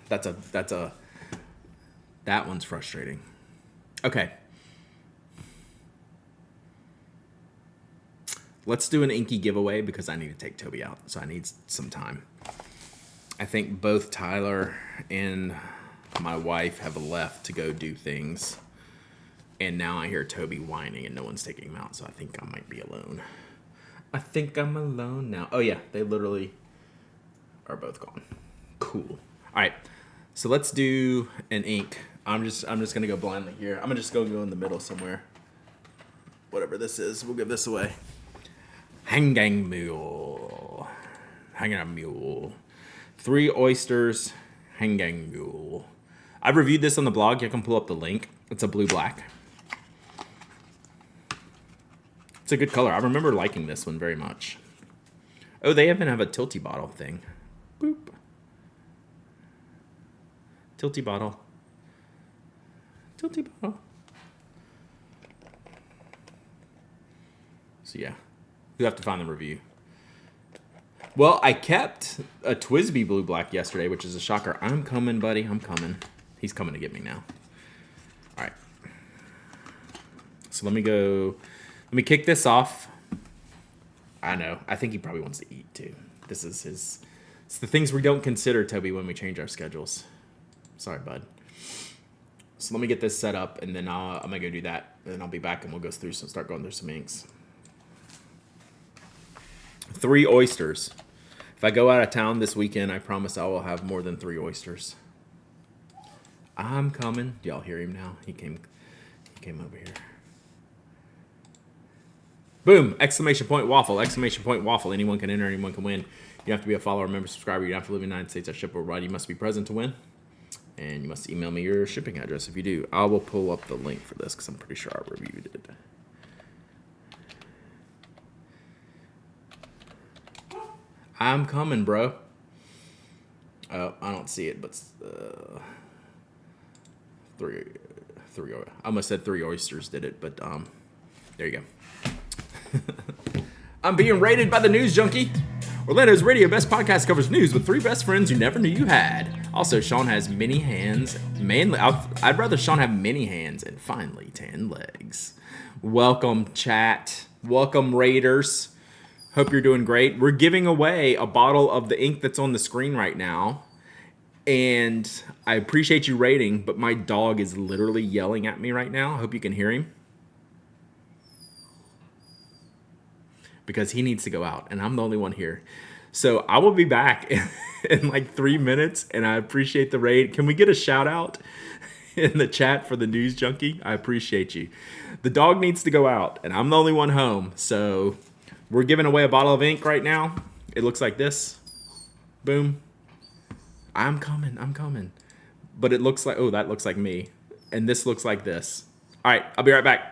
That one's frustrating. Okay. Let's do an inky giveaway because I need to take Toby out, so I need some time. I think both Tyler and my wife have left to go do things, And now I hear Toby whining and no one's taking him out, so I think I might be alone. I think I'm alone now. Oh yeah, they literally are both gone. Cool. All right, so let's do an ink. I'm just gonna go blindly here. I'm gonna just go in the middle somewhere. Whatever this is, we'll give this away. Hanggang Mule. Hanggang Mule. 3 oysters. Hanggang Mule. I've reviewed this on the blog. You can pull up the link. It's a blue-black. It's a good color. I remember liking this one very much. Oh, they even have a tilty bottle thing. Boop. Tilty bottle. Tilty bottle. So yeah, you'll have to find the review. Well, I kept a Twisby Blue Black yesterday, which is a shocker. I'm coming, buddy. I'm coming. He's coming to get me now. All right. So let me go. Let me kick this off. I know. I think he probably wants to eat too. This is his. It's the things we don't consider, Toby, when we change our schedules. Sorry, bud. So let me get this set up, and then I'm gonna go do that, and then I'll be back, and we'll go through some, start going through some inks. 3 oysters. If I go out of town this weekend, I promise I will have more than 3 oysters. I'm coming. Do y'all hear him now? He came over here. Boom! Exclamation point waffle! Exclamation point waffle! Anyone can enter. Anyone can win. You have to be a follower, member, subscriber. You have to live in the United States. I ship worldwide. You must be present to win. And you must email me your shipping address if you do. I will pull up the link for this because I'm pretty sure I reviewed it. I'm coming, bro. Oh, I don't see it, but 3. I almost said 3 oysters did it, but there you go. I'm being rated by the News Junkie. Orlando's radio best podcast covers news with 3 best friends you never knew you had. Also, Sean has many hands. I'd rather Sean have many hands and finely 10 legs. Welcome, chat. Welcome, Raiders. Hope you're doing great. We're giving away a bottle of the ink that's on the screen right now. And I appreciate you rating, but my dog is literally yelling at me right now. I hope you can hear him. Because he needs to go out, and I'm the only one here. So I will be back in like 3 minutes, and I appreciate the raid. Can we get a shout out in the chat for the News Junkie? I appreciate you. The dog needs to go out, and I'm the only one home. So we're giving away a bottle of ink right now. It looks like this. Boom. I'm coming. But it looks like, oh, that looks like me. And this looks like this. All right, I'll be right back.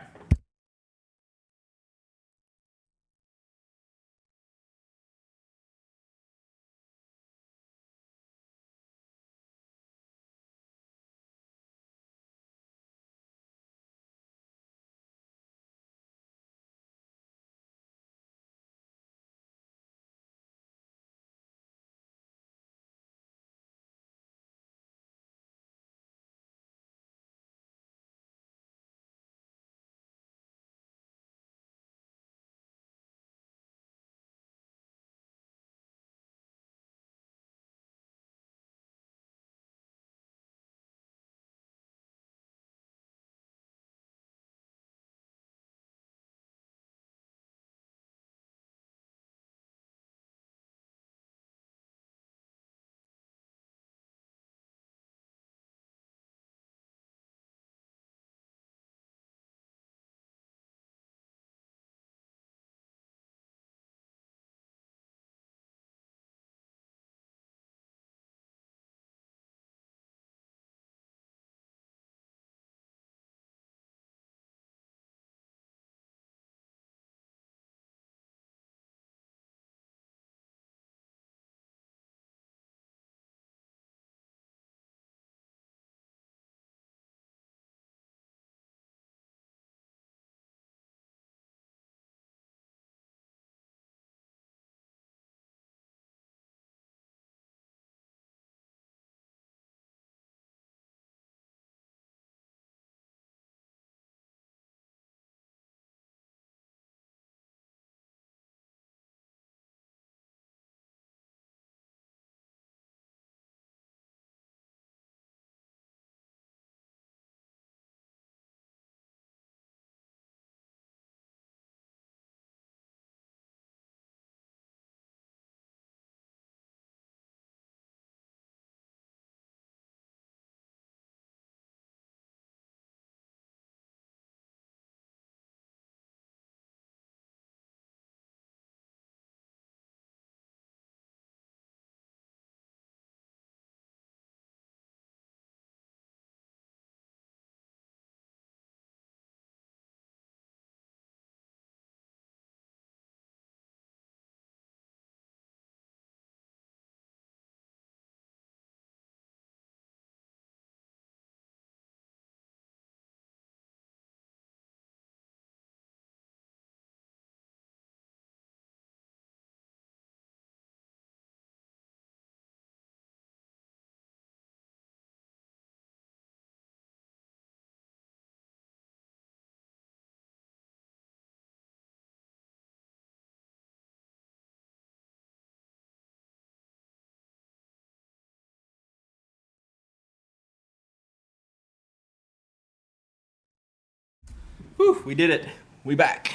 Whew, we did it. We back.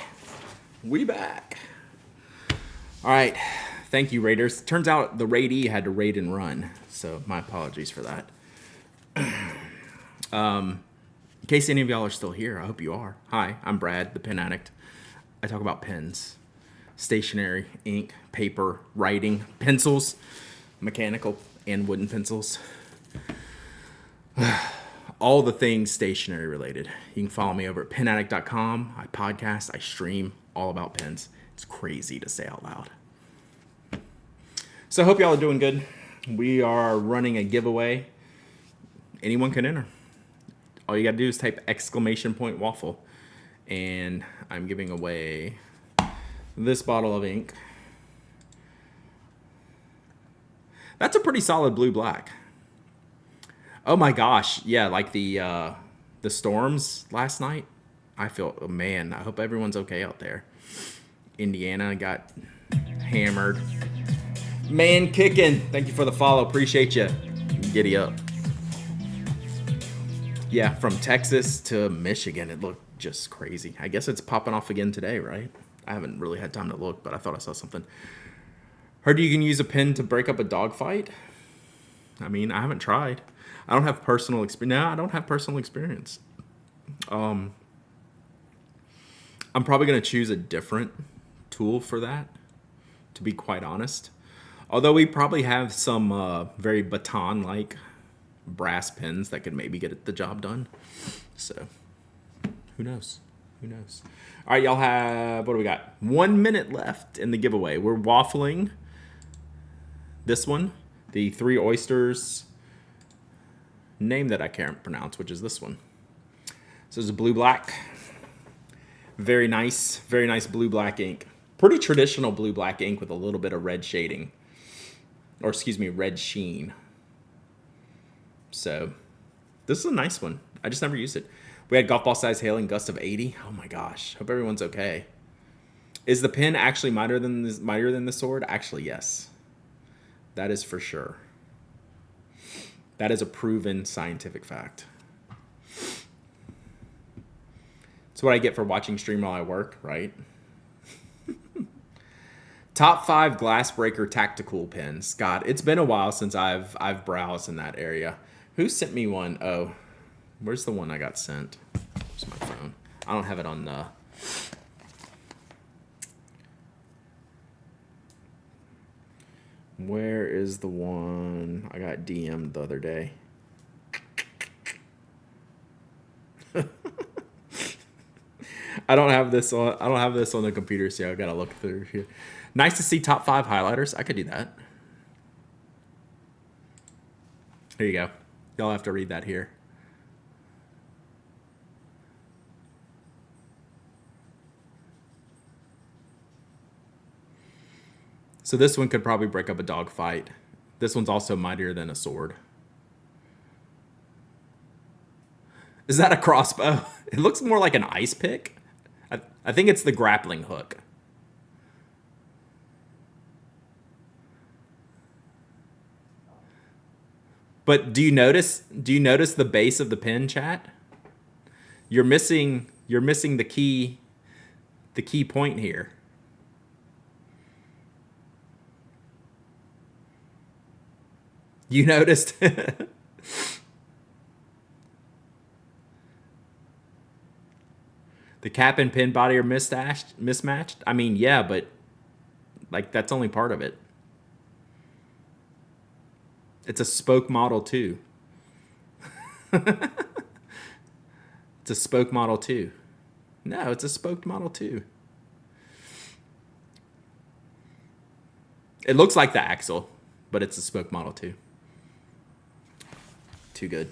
We back. All right. Thank you, Raiders. Turns out the raidee had to raid and run, so my apologies for that. In case any of y'all are still here, I hope you are. Hi, I'm Brad, the pen addict. I talk about pens, stationery, ink, paper, writing, pencils, mechanical and wooden pencils. All the things stationery related. You can follow me over at penaddict.com. I podcast, I stream all about pens. It's crazy to say out loud. So I hope y'all are doing good. We are running a giveaway. Anyone can enter. All you got to do is type !waffle. And I'm giving away this bottle of ink. That's a pretty solid blue-black. Oh my gosh. Yeah, like the storms last night. I feel, oh man, I hope everyone's okay out there. Indiana got hammered. Man kicking. Thank you for the follow. Appreciate you. Giddy up. Yeah, from Texas to Michigan, it looked just crazy. I guess it's popping off again today, right? I haven't really had time to look, but I thought I saw something. Heard you can use a pen to break up a dogfight. I mean, I haven't tried. I don't have personal experience. No, I don't have personal experience. I'm probably going to choose a different tool for that, to be quite honest. Although we probably have some very baton-like brass pens that could maybe get the job done. So, who knows? Who knows? All right, y'all have, what do we got? 1 minute left in the giveaway. We're waffling this one, the Three Oysters name that I can't pronounce, which is this one. So it's a blue-black. Very nice blue-black ink. Pretty traditional blue-black ink with a little bit of red shading. Or excuse me, red sheen. So this is a nice one. I just never used it. We had golf ball size hail and gust of 80. Oh my gosh. Hope everyone's okay. Is the pen actually mightier than the sword? Actually, yes. That is for sure. That is a proven scientific fact. It's what I get for watching stream while I work, right? Top 5 glass breaker tactical pens. God, it's been a while since I've browsed in that area. Who sent me one? Oh, where's the one I got sent? Where's my phone? I don't have it on the... Where is the one I got DM'd the other day? I don't have this on the computer, so I gotta look through here. Nice to see top 5 highlighters. I could do that. Here you go. Y'all have to read that here. So this one could probably break up a dog fight. This one's also mightier than a sword. Is that a crossbow? It looks more like an ice pick. I think it's the grappling hook. But do you notice the base of the pen, chat? You're missing the key point here. You noticed? The cap and pin body are mismatched? I mean, yeah, but like that's only part of it. It's a spoke model too. It's a spoke model too. No, it's a spoked model too. It looks like the axle, but it's a spoke model too. Too good.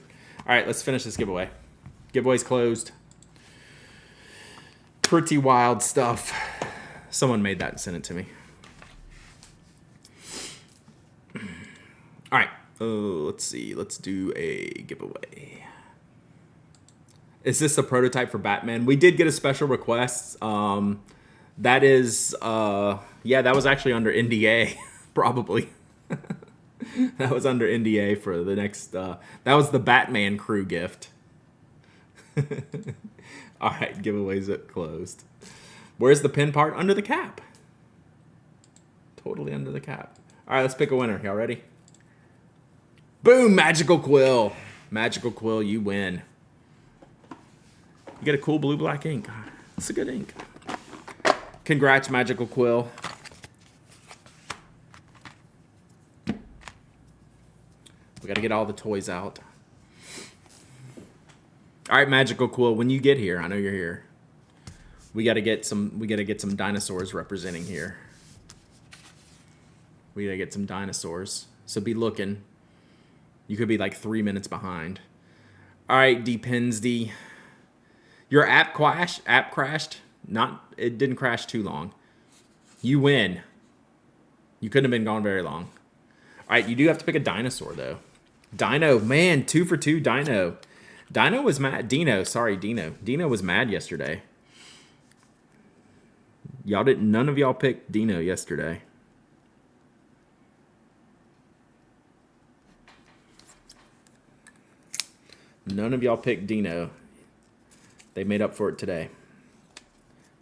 All right, let's finish this giveaway. Giveaway's closed. Pretty wild stuff. Someone made that and sent it to me. All right. Let's see. Let's do a giveaway. Is this a prototype for Batman? We did get a special request. That is, yeah, that was actually under NDA, probably. That was under NDA for the next, that was the Batman crew gift. All right, giveaways are closed. Where's the pin part? Under the cap. Totally under the cap. All right, let's pick a winner. Y'all ready? Boom, Magical Quill. Magical Quill, you win. You get a cool blue-black ink. It's a good ink. Congrats, Magical Quill. We got to get all the toys out. All right, Magical Quill, when you get here, I know you're here. We got to get some dinosaurs representing here. We got to get some dinosaurs. So be looking. You could be like 3 minutes behind. All right, Depensdy. Your app crashed. It didn't crash too long. You win. You couldn't have been gone very long. All right, you do have to pick a dinosaur though. Dino, man, 2 for 2 Dino. Dino was mad. Dino was mad yesterday. None of y'all picked Dino yesterday. None of y'all picked Dino. They made up for it today.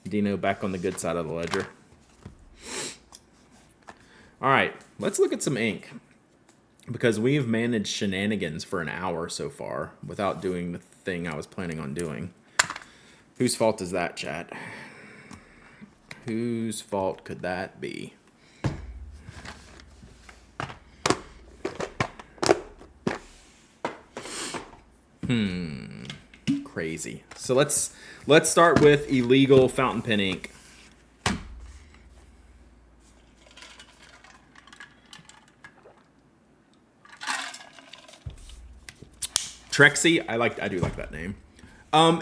Dino back on the good side of the ledger. All right, let's look at some ink. Because we've managed shenanigans for an hour so far without doing the thing I was planning on doing. Whose fault is that, chat? Whose fault could that be? Crazy. So let's start with illegal fountain pen ink. Trexie, I do like that name.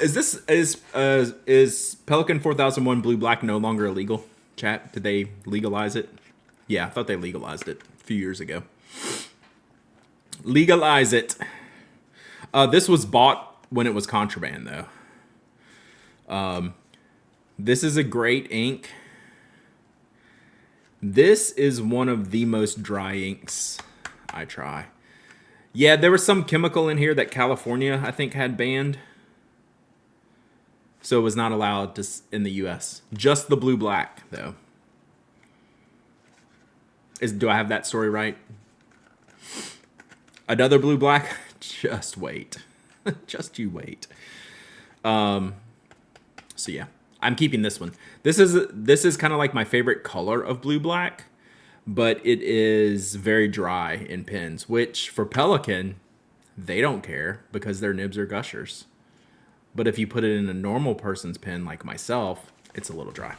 Is Pelican 4001 Blue Black no longer illegal? Chat, did they legalize it? Yeah, I thought they legalized it a few years ago. Legalize it. This was bought when it was contraband, though. This is a great ink. This is one of the most dry inks I try. Yeah, there was some chemical in here that California, I think, had banned. So it was not allowed in the U.S. Just the blue black, though. Do I have that story right? Another blue black? Just wait. Just you wait. So yeah, I'm keeping this one. This is kind of like my favorite color of blue black, but it is very dry in pens, which for Pelican, they don't care because their nibs are gushers. But if you put it in a normal person's pen like myself, it's a little dry.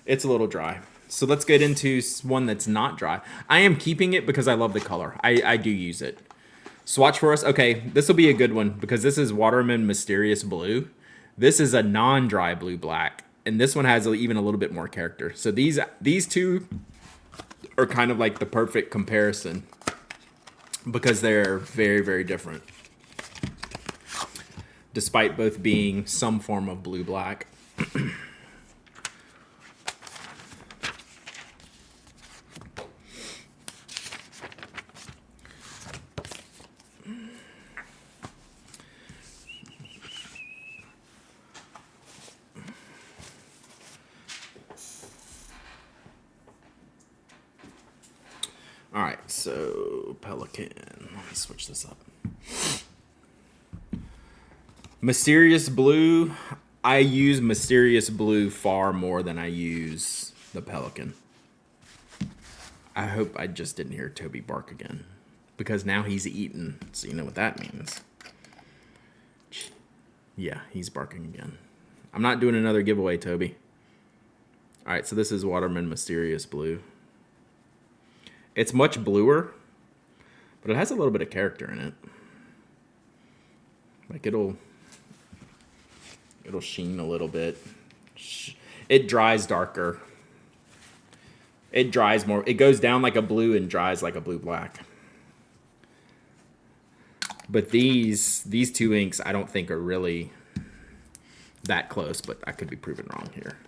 It's a little dry. So let's get into one that's not dry. I am keeping it because I love the color. I do use it. Swatch for us. Okay, this will be a good one because this is Waterman Mysterious Blue. This is a non-dry blue black, and this one has even a little bit more character. So these two are kind of like the perfect comparison because they're very, very different, despite both being some form of blue black. All right, so Pelican. Let me switch this up. Mysterious Blue. I use Mysterious Blue far more than I use the Pelican. I hope I just didn't hear Toby bark again, because now he's eaten, so you know what that means. Yeah, he's barking again. I'm not doing another giveaway, Toby. All right, so this is Waterman Mysterious Blue. It's much bluer, but it has a little bit of character in it. Like it'll sheen a little bit. It dries darker. It dries more. It goes down like a blue and dries like a blue black. But these two inks I don't think are really that close, but I could be proven wrong here.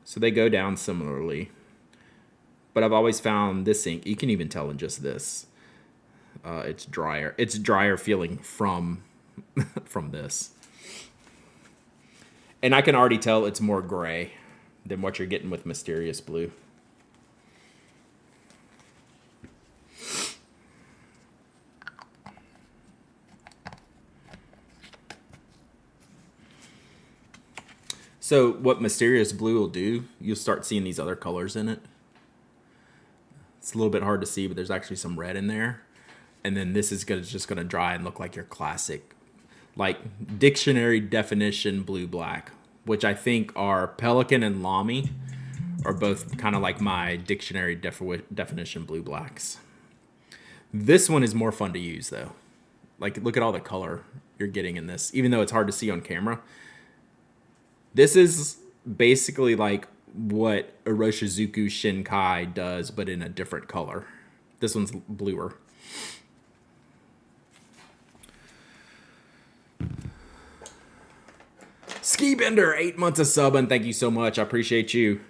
So they go down similarly. but I've always found this ink, you can even tell in just this, it's drier. It's drier feeling from from this. And I can already tell it's more gray than what you're getting with Mysterious Blue. So what Mysterious Blue will do, you'll start seeing these other colors in it. It's a little bit hard to see, but there's actually some red in there. And then this is just gonna dry and look like your classic, like dictionary definition blue-black, which I think are Pelican and Lamy are both kind of like my dictionary definition blue-blacks. This one is more fun to use though. Like look at all the color you're getting in this, even though it's hard to see on camera. This is basically like what Iroshizuku Shinkai does, but in a different color. This one's bluer. Ski Bender, 8 months of subbing. Thank you so much. I appreciate you.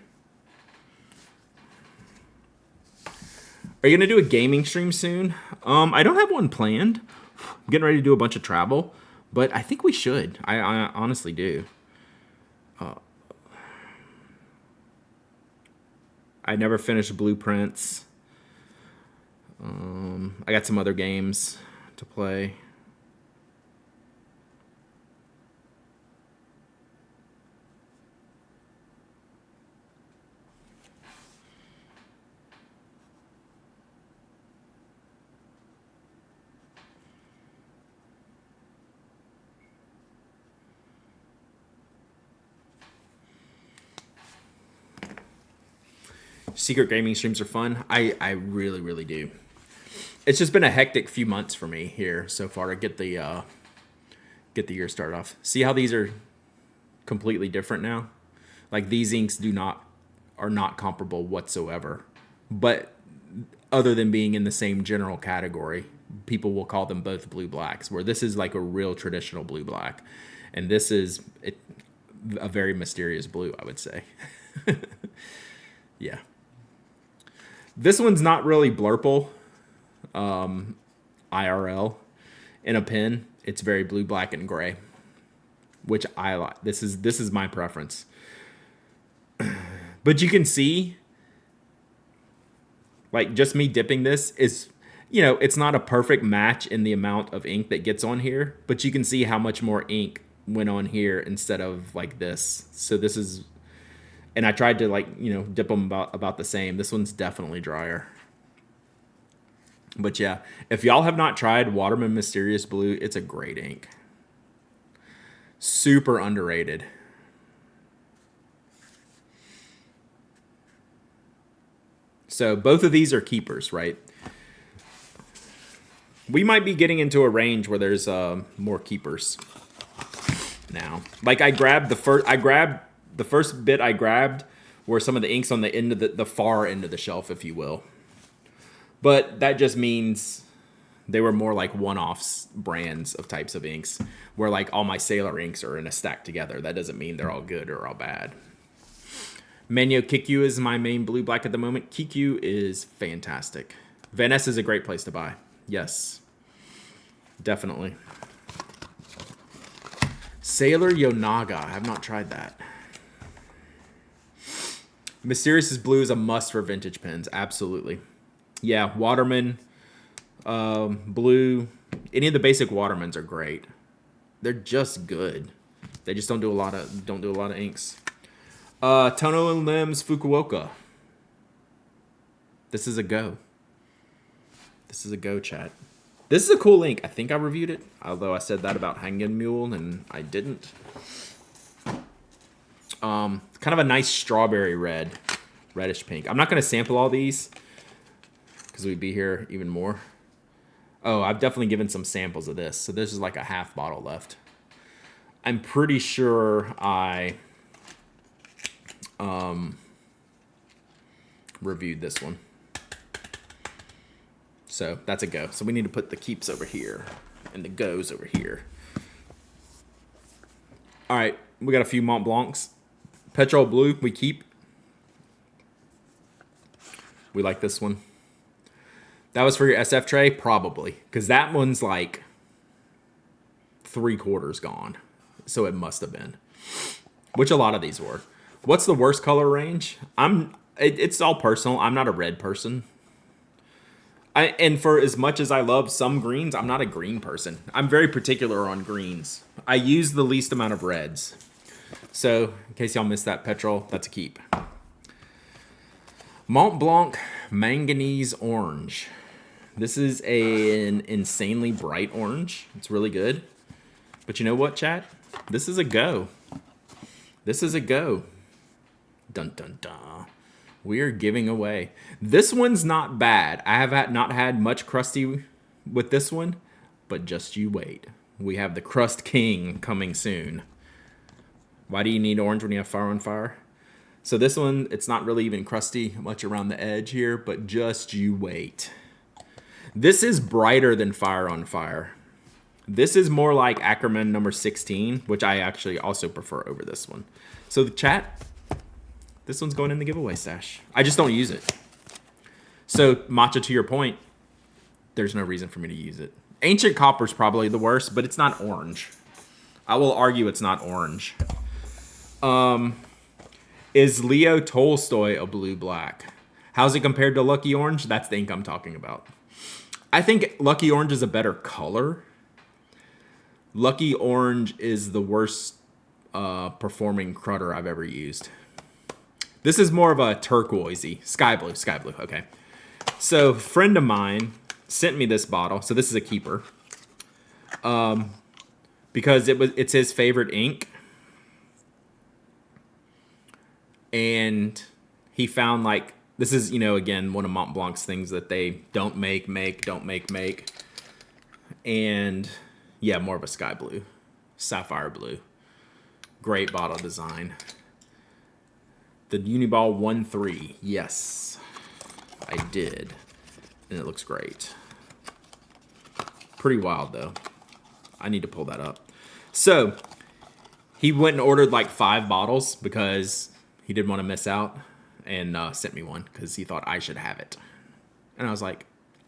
Are you going to do a gaming stream soon? I don't have one planned. I'm getting ready to do a bunch of travel, but I think we should. I honestly do. I never finished Blueprints. I got some other games to play. Secret gaming streams are fun. I really, really do. It's just been a hectic few months for me here so far to get the year started off. See how these are completely different now? Like these inks are not comparable whatsoever. But other than being in the same general category, people will call them both blue blacks, where this is like a real traditional blue black. And this is a very mysterious blue, I would say. Yeah. This one's not really blurple, IRL. In a pen, it's very blue, black, and gray, which I like. This is my preference. But you can see, like, just me dipping this is, it's not a perfect match in the amount of ink that gets on here, but you can see how much more ink went on here instead of like this. So this is... And I tried to dip them about the same. This one's definitely drier. But yeah, if y'all have not tried Waterman Mysterious Blue, it's a great ink. Super underrated. So both of these are keepers, right? We might be getting into a range where there's more keepers now. Like I grabbed the first bit I grabbed were some of the inks on the end of the far end of the shelf, if you will. But that just means they were more like one-offs brands of types of inks, where like all my Sailor inks are in a stack together. That doesn't mean they're all good or all bad. Menyo Kikyu is my main blue black at the moment. Kikyu is fantastic. Van Ness is a great place to buy. Yes, definitely. Sailor Yonaga. I have not tried that. Mysterious Blue is a must for vintage pens. Absolutely. Yeah, Waterman, Blue, any of the basic Watermans are great. They're just good. They just don't do a lot of inks. Tono and Limbs Fukuoka. This is a go. This is a go, chat. This is a cool ink. I think I reviewed it, although I said that about Hangen Mule and I didn't. Kind of a nice strawberry red, reddish pink. I'm not going to sample all these because we'd be here even more. Oh, I've definitely given some samples of this. So this is like a half bottle left. I'm pretty sure I reviewed this one. So that's a go. So we need to put the keeps over here and the goes over here. All right, we got a few Mont Blancs. Petrol Blue, we keep. We like this one. That was for your SF tray? Probably. Because that one's like 3/4 gone. So it must have been. Which a lot of these were. What's the worst color range? It's all personal. I'm not a red person. And for as much as I love some greens, I'm not a green person. I'm very particular on greens. I use the least amount of reds. So, in case y'all missed that petrol, that's a keep. Mont Blanc Manganese Orange. This is an insanely bright orange. It's really good. But you know what, chat? This is a go. This is a go. Dun dun dun. We are giving away. This one's not bad. I have not had much crusty with this one, but just you wait. We have the Crust King coming soon. Why do you need orange when you have Fire on Fire? So this one, it's not really even crusty much around the edge here, but just you wait. This is brighter than Fire on Fire. This is more like Ackerman number 16, which I actually also prefer over this one. So the chat, this one's going in the giveaway stash. I just don't use it. So Matcha, to your point, there's no reason for me to use it. Ancient Copper's probably the worst, but it's not orange. I will argue it's not orange. Is Leo Tolstoy a blue-black? How's it compared to Lucky Orange? That's the ink I'm talking about. I think Lucky Orange is a better color. Lucky Orange is the worst performing crutter I've ever used. This is more of a turquoisey, sky blue, okay. So a friend of mine sent me this bottle. So this is a keeper. Because it's his favorite ink. And he found like, this is, again, one of Mont Blanc's things that they don't make. And yeah, more of a sky blue, sapphire blue. Great bottle design. The Uniball 1-3. Yes, I did. And it looks great. Pretty wild, though. I need to pull that up. So, he went and ordered like 5 bottles because he didn't want to miss out. And sent me one because he thought I should have it. And I was like,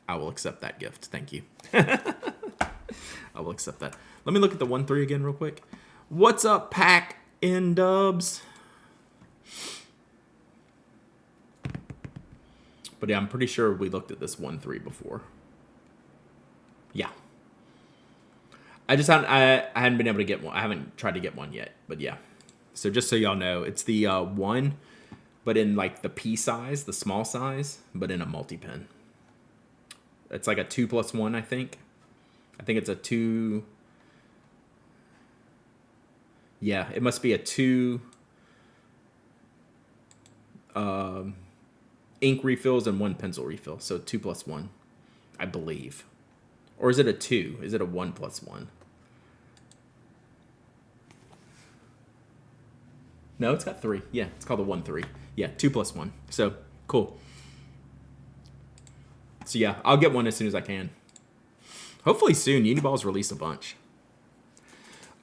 I will accept that gift. Thank you. I will accept that. Let me look at the 1-3 again real quick. What's up, Pack in Dubs? But yeah, I'm pretty sure we looked at this 1-3 before. Yeah. I hadn't been able to get one. I haven't tried to get one yet, but yeah. So just so y'all know, it's the 1, but in like the P size, the small size, but in a multi-pen. It's like a 2+1, I think. I think it's a 2. Yeah, it must be a 2 ink refills and 1 pencil refill. So 2+1, I believe. Or is it a 2? Is it a 1+1? No, it's got 3. Yeah, it's called a 1-3. Yeah, 2+1. So, cool. So yeah, I'll get one as soon as I can. Hopefully soon. Uniball's released a bunch.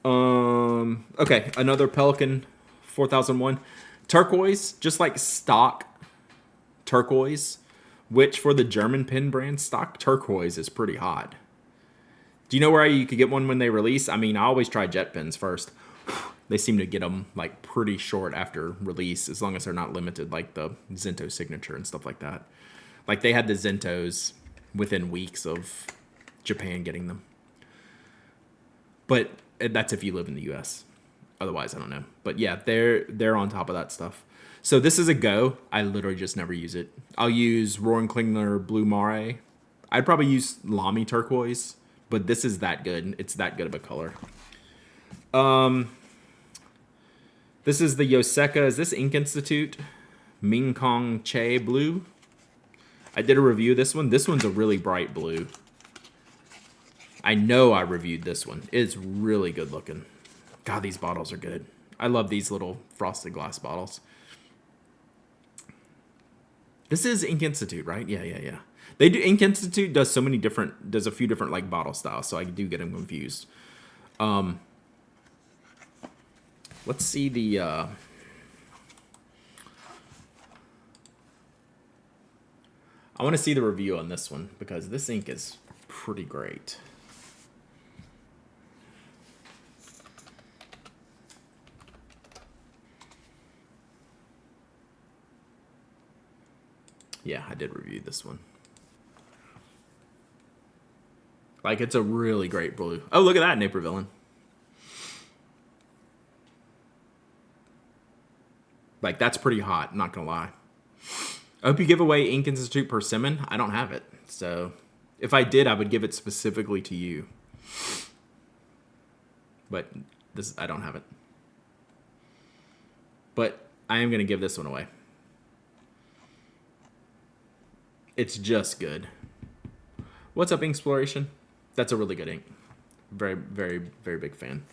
Okay, another Pelican 4001. Turquoise, just like stock turquoise, which for the German pen brand, stock turquoise is pretty hot. Do you know where you could get one when they release? I mean, I always try jet pens first. They seem to get them like pretty short after release, as long as they're not limited, like the Zento signature and stuff like that. Like they had the Zentos within weeks of Japan getting them. But that's if you live in the U.S. Otherwise, I don't know. But yeah, they're on top of that stuff. So this is a go. I literally just never use it. I'll use Roaring Klingler Blue Mare. I'd probably use Lamy Turquoise, but this is that good. It's that good of a color. This is the Yoseka. Is this Ink Institute? Ming Kong Che Blue. I did a review of this one. This one's a really bright blue. I know I reviewed this one. It's really good looking. God, these bottles are good. I love these little frosted glass bottles. This is Ink Institute, right? Yeah. They do. Ink Institute does does a few different like bottle styles, so I do get them confused. Let's see the I want to see the review on this one because this ink is pretty great. Yeah, I did review this one. Like, it's a really great blue. Oh, look at that, Napier Villain. Like, that's pretty hot, not gonna lie. I hope you give away Ink Institute Persimmon. I don't have it. So, if I did, I would give it specifically to you. But this, I don't have it. But I am gonna give this one away. It's just good. What's up, Inksploration? That's a really good ink. Very, very, very big fan.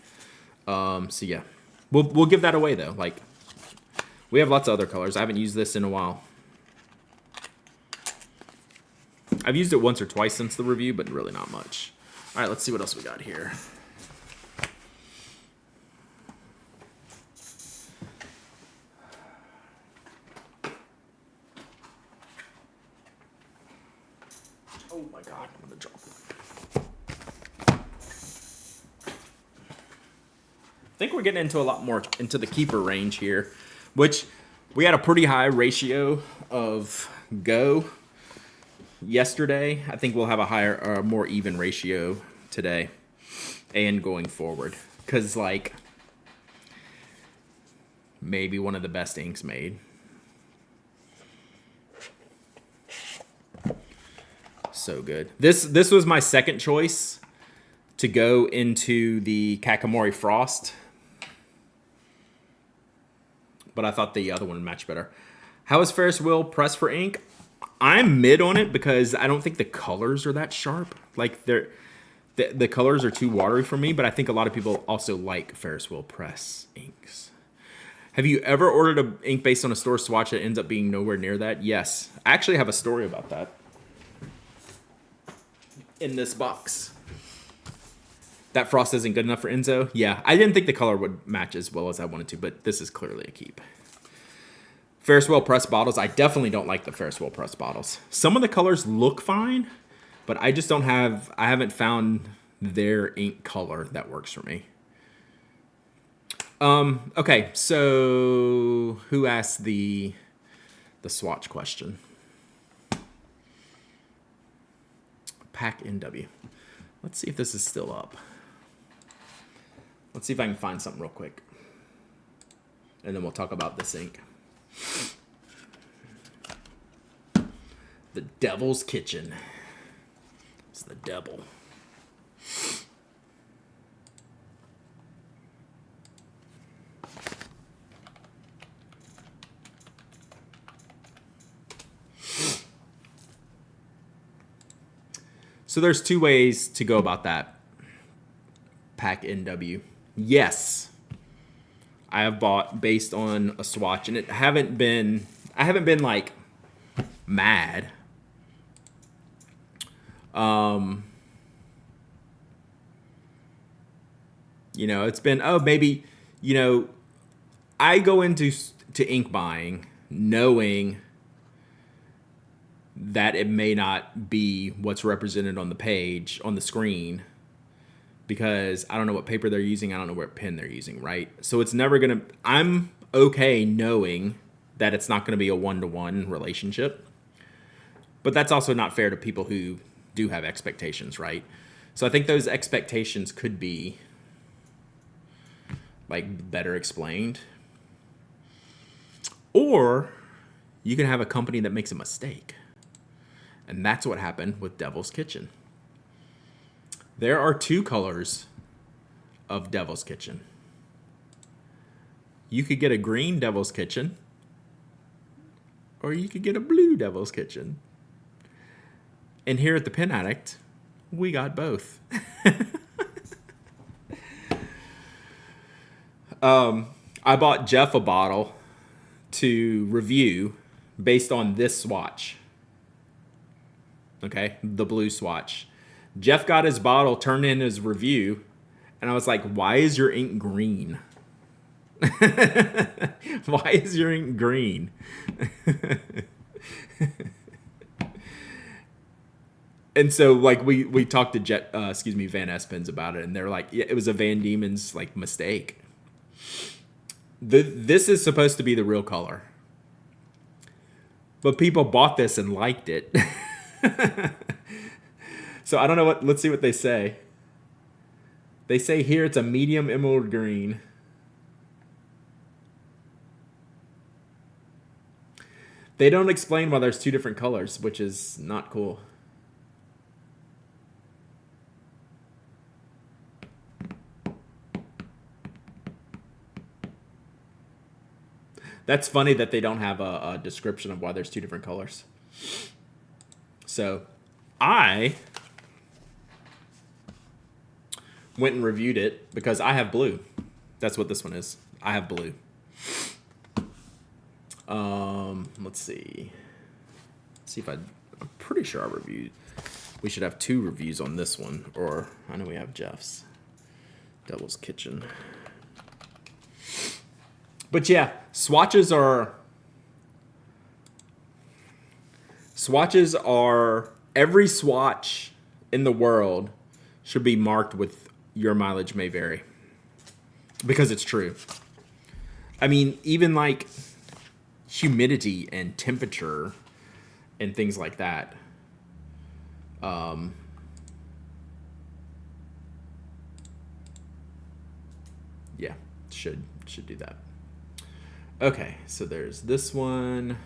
So yeah, we'll give that away though. Like, we have lots of other colors. I haven't used this in a while. I've used it once or twice since the review, but really not much. All right, let's see what else we got here. Oh my God, I'm gonna drop it. I think we're getting into a lot more into the keeper range here, which we had a pretty high ratio of go yesterday. I think we'll have a higher, more even ratio today and going forward. Because, like, maybe one of the best inks made. So good. This was my second choice to go into the Kakamori Frost, but I thought the other one would match better. How is Ferris Wheel Press for ink? I'm mid on it because I don't think the colors are that sharp. Like, the colors are too watery for me, but I think a lot of people also like Ferris Wheel Press inks. Have you ever ordered an ink based on a store swatch that ends up being nowhere near that? Yes. I actually have a story about that in this box. That frost isn't good enough for Enzo? Yeah, I didn't think the color would match as well as I wanted to, but this is clearly a keep. Ferris Wheel Press bottles. I definitely don't like the Ferris Wheel Press bottles. Some of the colors look fine, but I just don't have, I haven't found their ink color that works for me. Okay, so who asked the swatch question? Pack NW. Let's see if this is still up. Let's see if I can find something real quick. And then we'll talk about this ink. The Devil's Kitchen. It's the devil. So there's two ways to go about that. Pack NW. Yes, I have bought based on a swatch, and I haven't been like mad. You know, it's been, oh, maybe, you know, I go into ink buying knowing that it may not be what's represented on the page, on the screen, because I don't know what paper they're using. I don't know what pen they're using, right? So it's never going to, I'm okay knowing that it's not going to be a one-to-one relationship. But that's also not fair to people who do have expectations, right? So I think those expectations could be like better explained. Or you can have a company that makes a mistake. And that's what happened with Devil's Kitchen. There are two colors of Devil's Kitchen. You could get a green Devil's Kitchen, or you could get a blue Devil's Kitchen. And here at the Pen Addict, we got both. I bought Jeff a bottle to review based on this swatch. Okay, the blue swatch. Jeff got his bottle, turned in his review, and I was like, why is your ink green? Why is your ink green? And so like we talked to Van Espens about it, and they're like, yeah, it was a Van Diemen's like mistake. This is supposed to be the real color, but people bought this and liked it. So I don't know what. Let's see what they say. They say here it's a medium emerald green. They don't explain why there's two different colors, which is not cool. That's funny that they don't have a description of why there's two different colors. So I went and reviewed it because I have blue. That's what this one is. I have blue. Let's see. I'm pretty sure I reviewed. We should have 2 reviews on this one, or I know we have Jeff's. Devil's Kitchen. But yeah, swatches are every swatch in the world should be marked with your mileage may vary, because it's true. I mean, even like humidity and temperature and things like that. Yeah, should do that. Okay, so there's this one.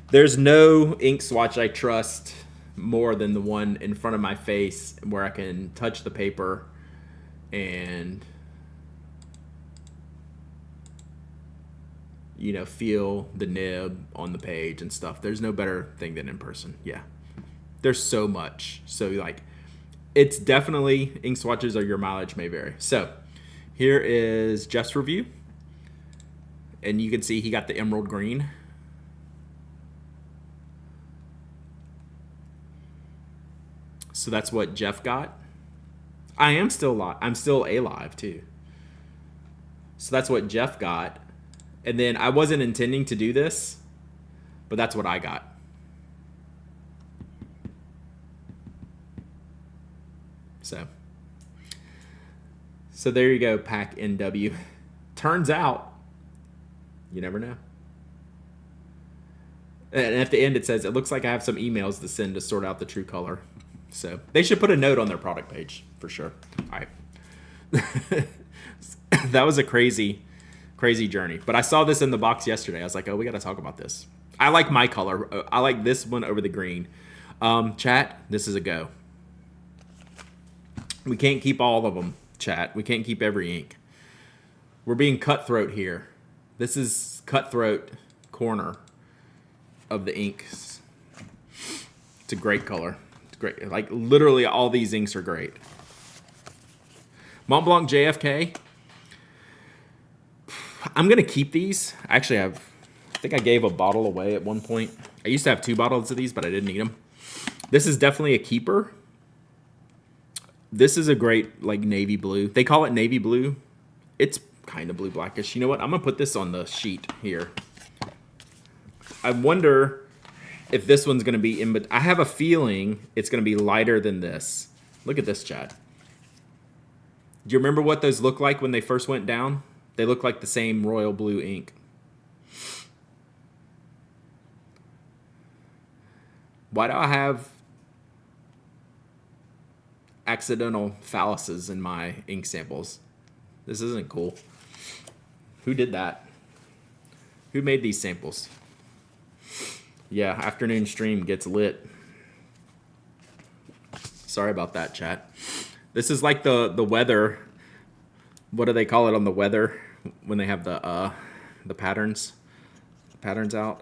There's no ink swatch I trust more than the one in front of my face, where I can touch the paper and, you know, feel the nib on the page and stuff. There's no better thing than in person. Yeah. There's so much. So like, it's definitely, ink swatches are your mileage may vary. So here is Jeff's review. And you can see he got the emerald green. So that's what Jeff got. I'm still alive too. So that's what Jeff got. And then I wasn't intending to do this, but that's what I got. So there you go, Pack NW. Turns out, you never know. And at the end it says, it looks like I have some emails to send to sort out the true color. So they should put a note on their product page for sure. All right. That was a crazy journey. But I saw this in the box yesterday. I was like, oh, we got to talk about this. I like my color. I like this one over the green. Chat, this is a go. We can't keep all of them, chat. We can't keep every ink. We're being cutthroat here. This is cutthroat corner of the inks. It's a great color. It's great. Like literally all these inks are great. Mont Blanc JFK. I'm going to keep these. Actually, I think I gave a bottle away at one point. I used to have 2 bottles of these, but I didn't need them. This is definitely a keeper. This is a great, like, navy blue. They call it navy blue. It's kind of blue blackish. You know what? I'm going to put this on the sheet here. I wonder if this one's going to be in, but I have a feeling it's going to be lighter than this. Look at this, Chad. Do you remember what those looked like when they first went down? They look like the same royal blue ink. Why do I have accidental phalluses in my ink samples? This isn't cool. Who did that? Who made these samples? Yeah, afternoon stream gets lit. Sorry about that, chat. This is like the weather. What do they call it on the weather when they have the patterns out?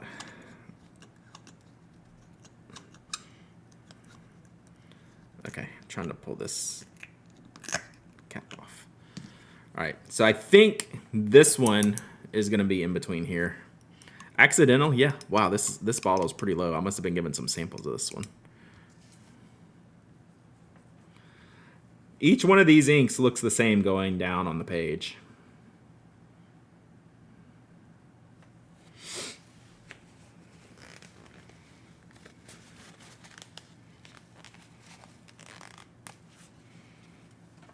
Okay, I'm trying to pull this cap off. All right, so I think this one is gonna be in between here. Accidental, yeah. Wow, this bottle is pretty low. I must have been given some samples of this one. Each one of these inks looks the same going down on the page.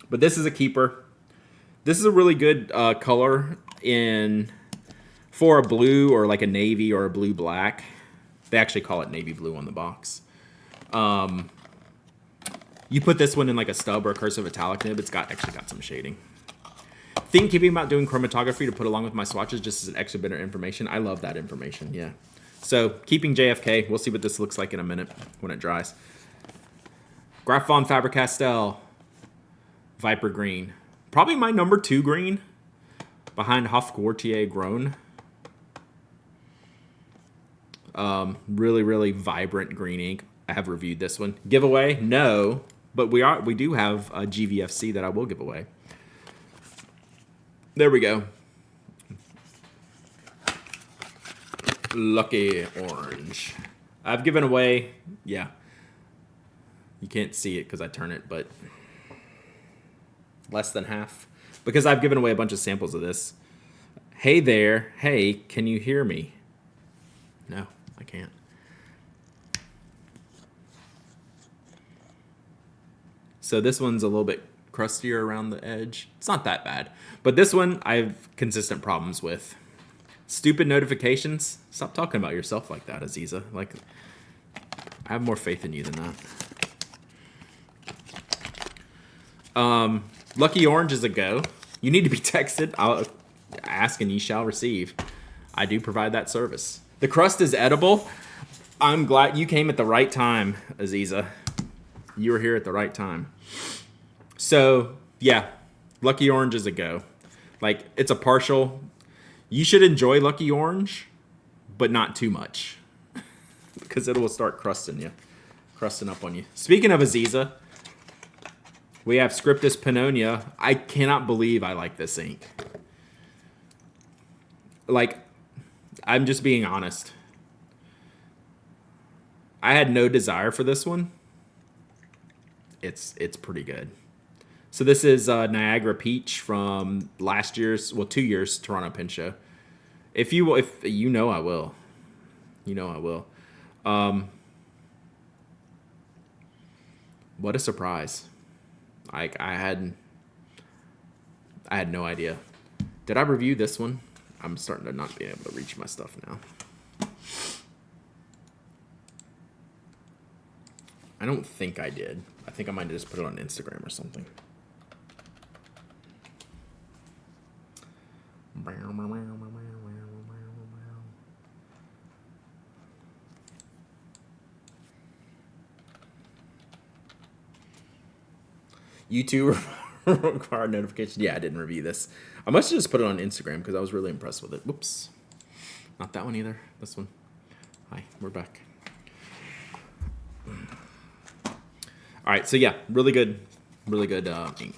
But this is a keeper. This is a really good color for a blue or like a navy or a blue black. They actually call it navy blue on the box. You put this one in like a stub or a cursive italic nib, it's actually got some shading. Keeping about doing chromatography to put along with my swatches just as an extra bit of information. I love that information, yeah. So keeping JFK, we'll see what this looks like in a minute when it dries. Graph Faber-Castell, Viper Green. Probably my number 2 green behind Hofguartier Grown. Really, really vibrant green ink. I have reviewed this one. Giveaway? No, but we do have a GVFC that I will give away. There we go. Lucky Orange. I've given away, yeah. You can't see it because I turn it, but less than half. Because I've given away a bunch of samples of this. Hey there. Hey, can you hear me? No, I can't. So this one's a little bit crustier around the edge. It's not that bad. But this one, I have consistent problems with. Stupid notifications. Stop talking about yourself like that, Aziza. Like, I have more faith in you than that. Lucky Orange is a go. You need to be texted. I'll ask and ye shall receive. I do provide that service. The crust is edible. I'm glad you came at the right time, Aziza. You were here at the right time. So, yeah, Lucky Orange is a go. Like, it's a partial. You should enjoy Lucky Orange, but not too much. Because it will start crusting up on you. Speaking of Aziza, we have Scriptus Pannonia. I cannot believe I like this ink. Like, I'm just being honest. I had no desire for this one. It's pretty good. So this is Niagara Peach from 2 years Toronto Pen Show. If you know I will. You know I will. What a surprise. I had no idea. Did I review this one? I'm starting to not be able to reach my stuff now. I don't think I did. I think I might have just put it on Instagram or something. YouTube required notification. Yeah, I didn't review this. I must have just put it on Instagram because I was really impressed with it. Whoops. Not that one either. This one. Hi, we're back. All right, so yeah, really good ink.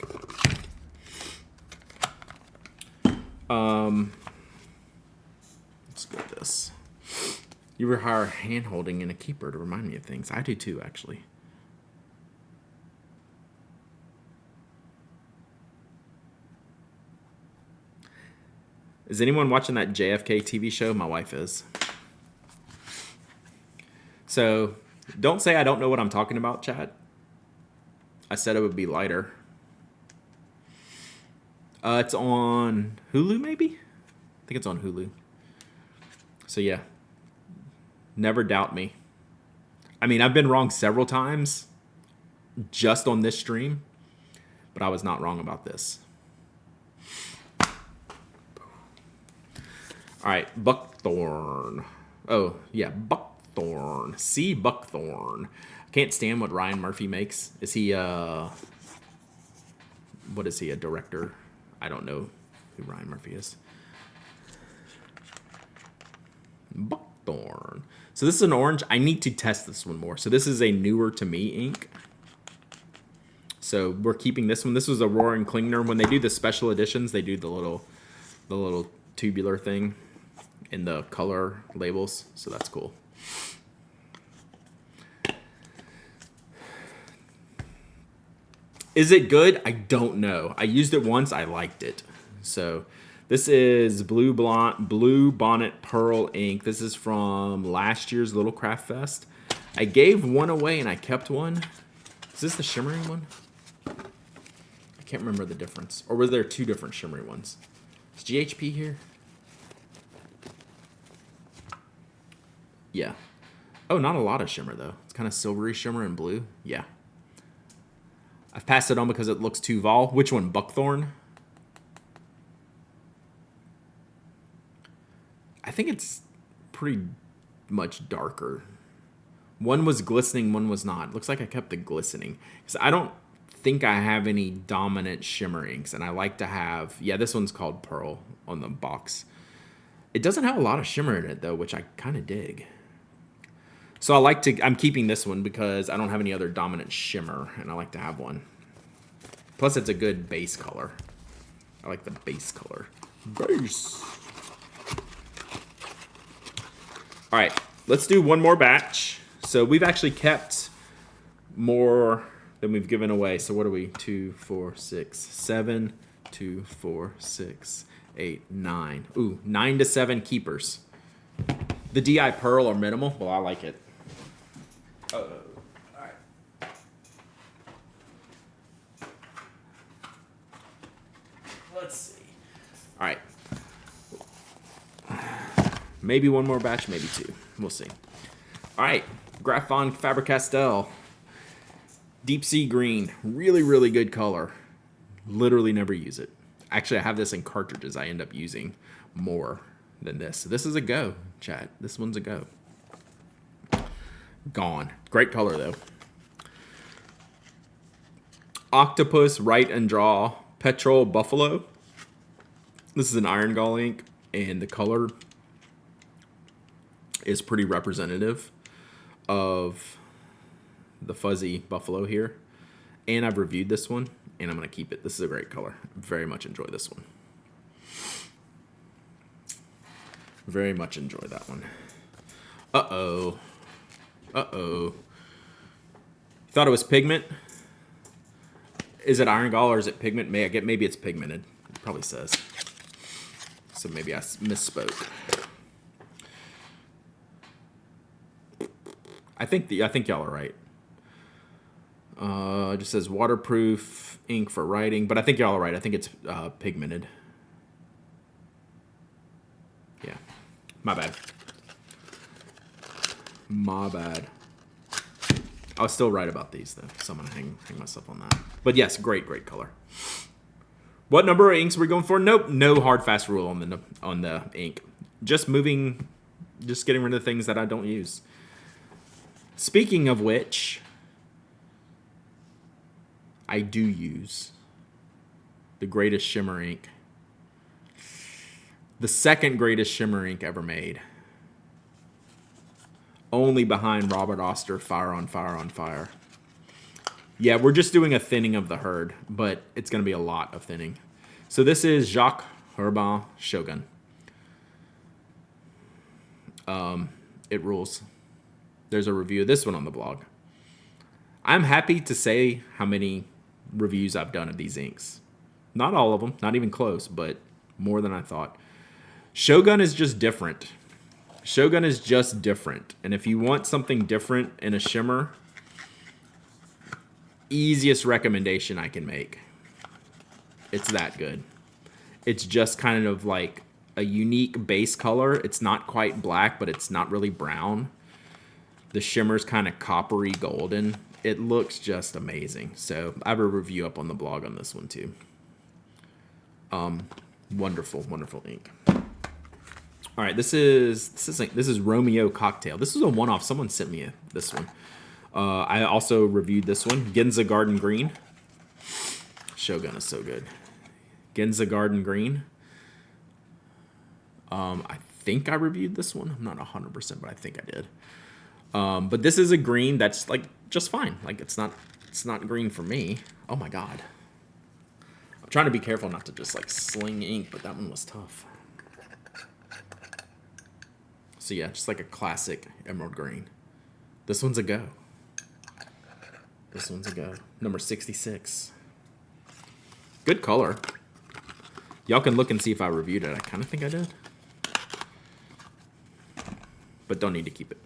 Let's go with this. You require hand holding and a keeper to remind me of things. I do too, actually. Is anyone watching that JFK TV show? My wife is. So don't say I don't know what I'm talking about, chat. I said it would be lighter. It's on Hulu, maybe? I think it's on Hulu. So yeah, never doubt me. I mean, I've been wrong several times just on this stream, but I was not wrong about this. All right, Buckthorn. Oh, yeah, Buckthorn. C. Buckthorn. I can't stand what Ryan Murphy makes. Is he, what is he, a director? I don't know who Ryan Murphy is. Buckthorn. So this is an orange. I need to test this one more. So this is a newer to me ink. So we're keeping this one. This was a Roaring Klingner. When they do the special editions, they do the little tubular thing in the color labels. So that's cool. Is it good? I don't know. I used it once. I liked it. So this is Blue Bonnet Pearl ink. This is from last year's Little Craft Fest. I gave one away and I kept one. Is this the shimmering one? I can't remember the difference. Or were there two different shimmery ones? Is GHP here? Yeah. Oh, not a lot of shimmer, though. It's kind of silvery shimmer and blue. Yeah. I've passed it on because it looks too vol. Which one? Buckthorn? I think it's pretty much darker. One was glistening, one was not. Looks like I kept the glistening. Because I don't think I have any dominant shimmer inks. And I like to have... Yeah, this one's called Pearl on the box. It doesn't have a lot of shimmer in it, though, which I kind of dig. So I'm keeping this one because I don't have any other dominant shimmer, and I like to have one. Plus, it's a good base color. I like the base color. Base. All right, let's do one more batch. So we've actually kept more than we've given away. So what are we? 2, 4, 6, 7, 2, 4, 6, 8, 9. Ooh, 9 to 7 keepers. The DI Pearl are minimal. Well, I like it. All right. Let's see. All right. Maybe one more batch, maybe two. We'll see. All right. Graphon Faber-Castell. Deep Sea Green. Really, really good color. Literally never use it. Actually, I have this in cartridges. I end up using more than this. So this is a go, chat. This one's a go. Gone. Great color, though. Octopus Write and Draw Petrol Buffalo. This is an Iron Gall ink, and the color is pretty representative of the fuzzy buffalo here. And I've reviewed this one, and I'm going to keep it. This is a great color. Very much enjoy this one. Very much enjoy that one. Uh-oh. Uh-oh. Thought it was pigment? Is it Iron Gall or is it pigment? Maybe it's pigmented. It probably says. So maybe I misspoke. I think y'all are right. It just says waterproof ink for writing, but I think y'all are right. I think it's pigmented. Yeah. My bad. My bad. I was still right about these, though, so I'm going to hang myself on that. But yes, great color. What number of inks are we going for? Nope, no hard, fast rule on the ink. Just getting rid of things that I don't use. Speaking of which, I do use the greatest shimmer ink. The second greatest shimmer ink ever made. Only behind Robert Oster, Fire on Fire on Fire. Yeah, we're just doing a thinning of the herd, but it's going to be a lot of thinning. So this is Jacques Herbin Shogun. It rules. There's a review of this one on the blog. I'm happy to say how many reviews I've done of these inks. Not all of them, not even close, but more than I thought. Shogun is just different. Shogun is just different. And if you want something different in a shimmer, easiest recommendation I can make. It's that good. It's just kind of like a unique base color. It's not quite black, but it's not really brown. The shimmer's kind of coppery golden. It looks just amazing. So I have a review up on the blog on this one too. Wonderful, wonderful ink. All right, this is Romeo Cocktail. This is a one-off. Someone sent me this one. I also reviewed this one. Ginza Garden Green. Shogun is so good. Ginza Garden Green. I think I reviewed this one. I'm not 100%, but I think I did. But this is a green that's like just fine. Like it's not green for me. Oh my god. I'm trying to be careful not to just like sling ink, but that one was tough. So yeah, just like a classic emerald green. This one's a go. This one's a go. Number 66. Good color. Y'all can look and see if I reviewed it. I kind of think I did. But don't need to keep it.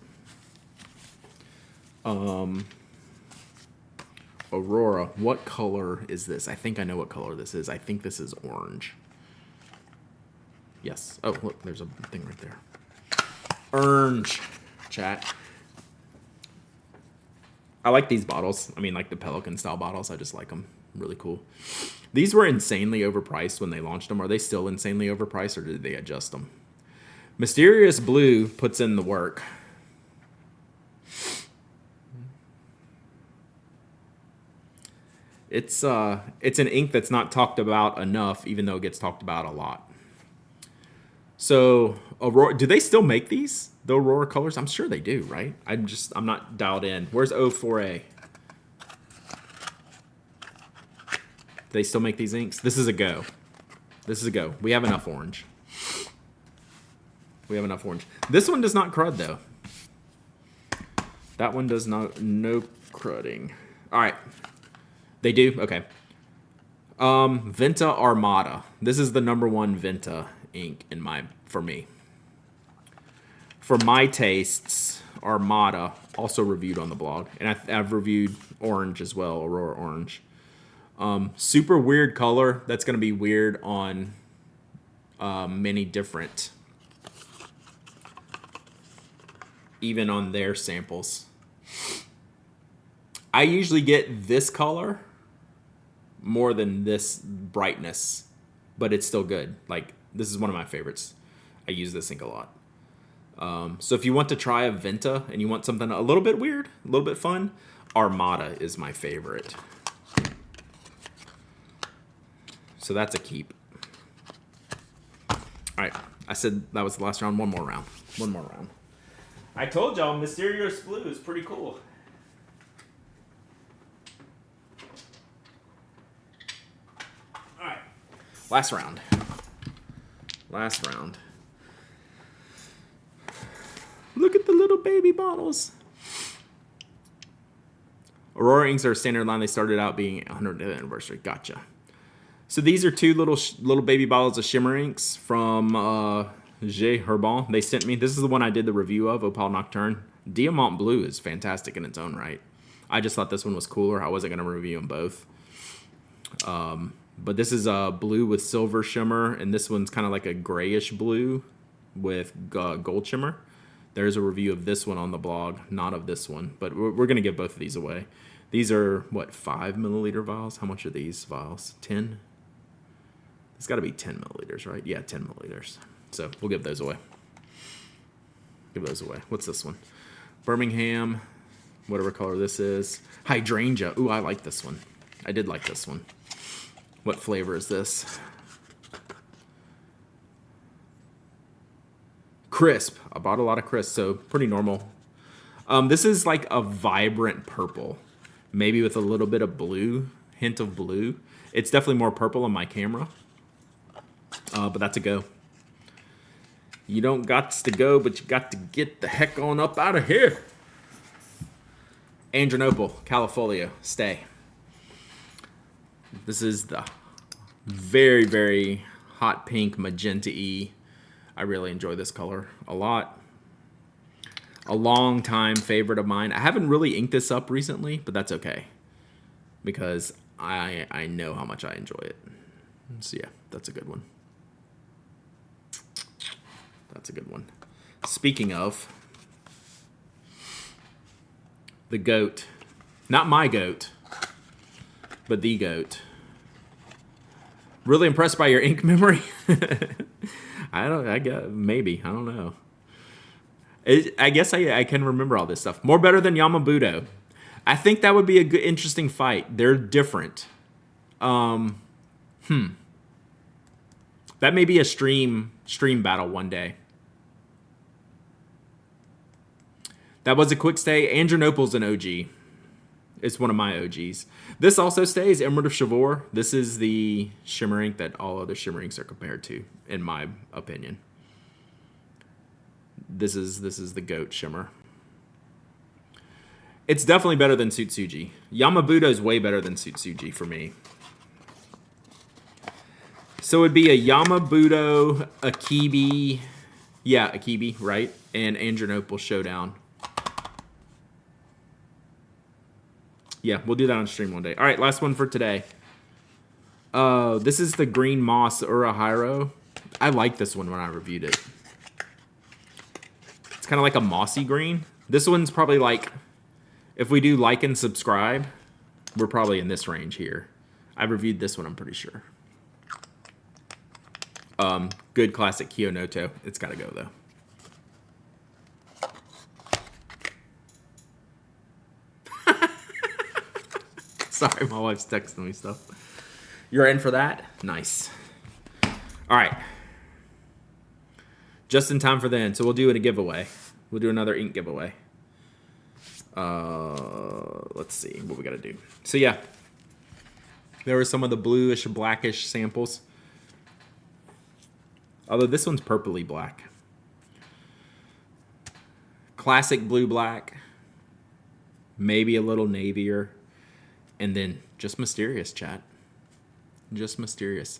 Aurora. What color is this? I think I know what color this is. I think this is orange. Yes. Oh, look, there's a thing right there. Orange, chat. I like these bottles. I mean, like the Pelican style bottles. I just like them. Really cool. These were insanely overpriced when they launched them. Are they still insanely overpriced, or did they adjust them? Mysterious Blue puts in the work. It's an ink that's not talked about enough, even though it gets talked about a lot. So, Aurora, do they still make these? The Aurora colors? I'm sure they do, right? I'm not dialed in. Where's O4A? They still make these inks? This is a go. This is a go. We have enough orange. We have enough orange. This one does not crud, though. That one does not. No crudding. All right. They do? Okay. Venta Armada. This is the #1 Venta ink for me. For my tastes, Armada, also reviewed on the blog. And I've reviewed orange as well, Aurora Orange. Super weird color. That's going to be weird on many different, even on their samples. I usually get this color more than this brightness, but it's still good. Like, this is one of my favorites. I use this ink a lot. So if you want to try a Venta and you want something a little bit weird, a little bit fun, Armada is my favorite. So that's a keep. All right, I said that was the last round. One more round. One more round. I told y'all Mysterious Blue is pretty cool. All right, last round. Last round. Look at the little baby bottles. Aurora inks are a standard line. They started out being 100th anniversary. Gotcha. So these are two little baby bottles of shimmer inks from J. Herbal. They sent me. This is the one I did the review of, Opal Nocturne. Diamant Blue is fantastic in its own right. I just thought this one was cooler. I wasn't going to review them both. But this is a blue with silver shimmer, and this one's kind of like a grayish blue with gold shimmer. There's a review of this one on the blog, not of this one, but we're going to give both of these away. These are, what, 5 milliliter vials? How much are these vials? 10? It's got to be 10 milliliters, right? Yeah, 10 milliliters. So we'll give those away. Give those away. What's this one? Birmingham, whatever color this is. Hydrangea. Ooh, I like this one. I did like this one. What flavor is this? Crisp. I bought a lot of crisp, so pretty normal. This is like a vibrant purple, maybe with a little bit of blue, hint of blue. It's definitely more purple on my camera, but that's a go. You don't got to go, but you got to get the heck on up out of here. Adrianople, Califolio, stay. This is the very, very hot pink magenta-y. I really enjoy this color a lot. A long time favorite of mine. I haven't really inked this up recently, but that's okay, because I know how much I enjoy it. So yeah, that's a good one. That's a good one. Speaking of, the GOAT. Not my GOAT, but the GOAT. Really impressed by your ink memory? I guess, maybe. I don't know. I guess I can remember all this stuff. More better than Yamabudo. I think that would be a good, interesting fight. They're different. That may be a stream battle one day. That was a quick stay. Adrianople's an OG. It's one of my OGs. This also stays, Emerald of Chivor. This is the shimmer ink that all other shimmer inks are compared to, in my opinion. This is the GOAT shimmer. It's definitely better than Tsutsuji. Yamabudo is way better than Tsutsuji for me. So it would be a Yamabudo, Akibi, yeah, Akibi, right? And Adrianople Showdown. Yeah, we'll do that on stream one day. All right, last one for today. This is the Green Moss Urahiro. I like this one when I reviewed it. It's kind of like a mossy green. This one's probably like, if we do like and subscribe, we're probably in this range here. I reviewed this one, I'm pretty sure. Good classic Kiyonoto. It's got to go, though. Sorry, my wife's texting me stuff. You're in for that? Nice. All right. Just in time for the end. So we'll do it a giveaway. We'll do another ink giveaway. Let's see what we got to do. So, yeah. There were some of the bluish, blackish samples. Although this one's purpley black. Classic blue-black. Maybe a little navier. And then just mysterious, chat. Just mysterious.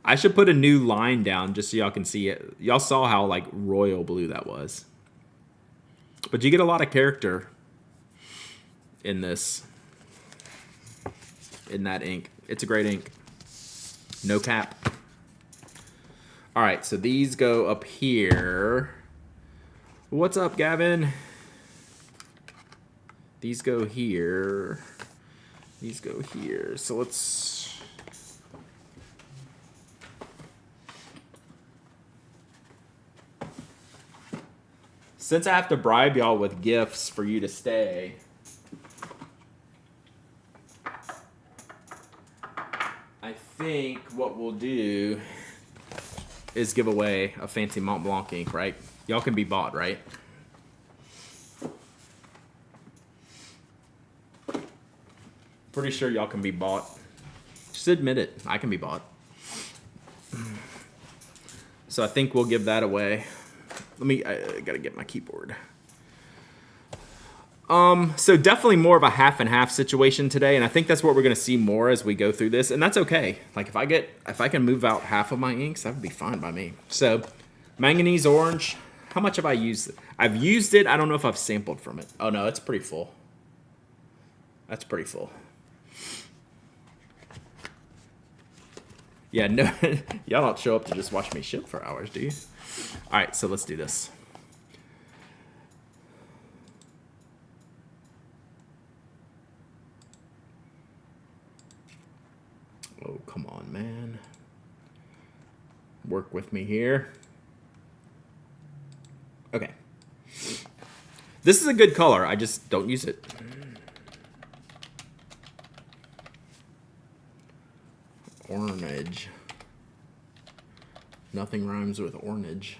I should put a new line down just so y'all can see it. Y'all saw how like royal blue that was. But you get a lot of character in this. In that ink. It's a great ink. No cap. All right, so these go up here. What's up, Gavin? These go here. These go here. So let's... Since I have to bribe y'all with gifts for you to stay, I think what we'll do is give away a fancy Mont Blanc ink, right? Y'all can be bought, right? Pretty sure y'all can be bought. Just admit it. I can be bought. So I think we'll give that away. I gotta get my keyboard. So definitely more of a half and half situation today, and I think that's what we're gonna see more as we go through this, and that's okay. Like if I can move out half of my inks, that would be fine by me. So manganese orange. How much have I used? I've used it. I don't know if I've sampled from it. Oh no, it's pretty full. That's pretty full. Yeah, no, y'all don't show up to just watch me ship for hours, do you? All right, so let's do this. Oh, come on, man. Work with me here. Okay. This is a good color. I just don't use it. Orange. Nothing rhymes with orange.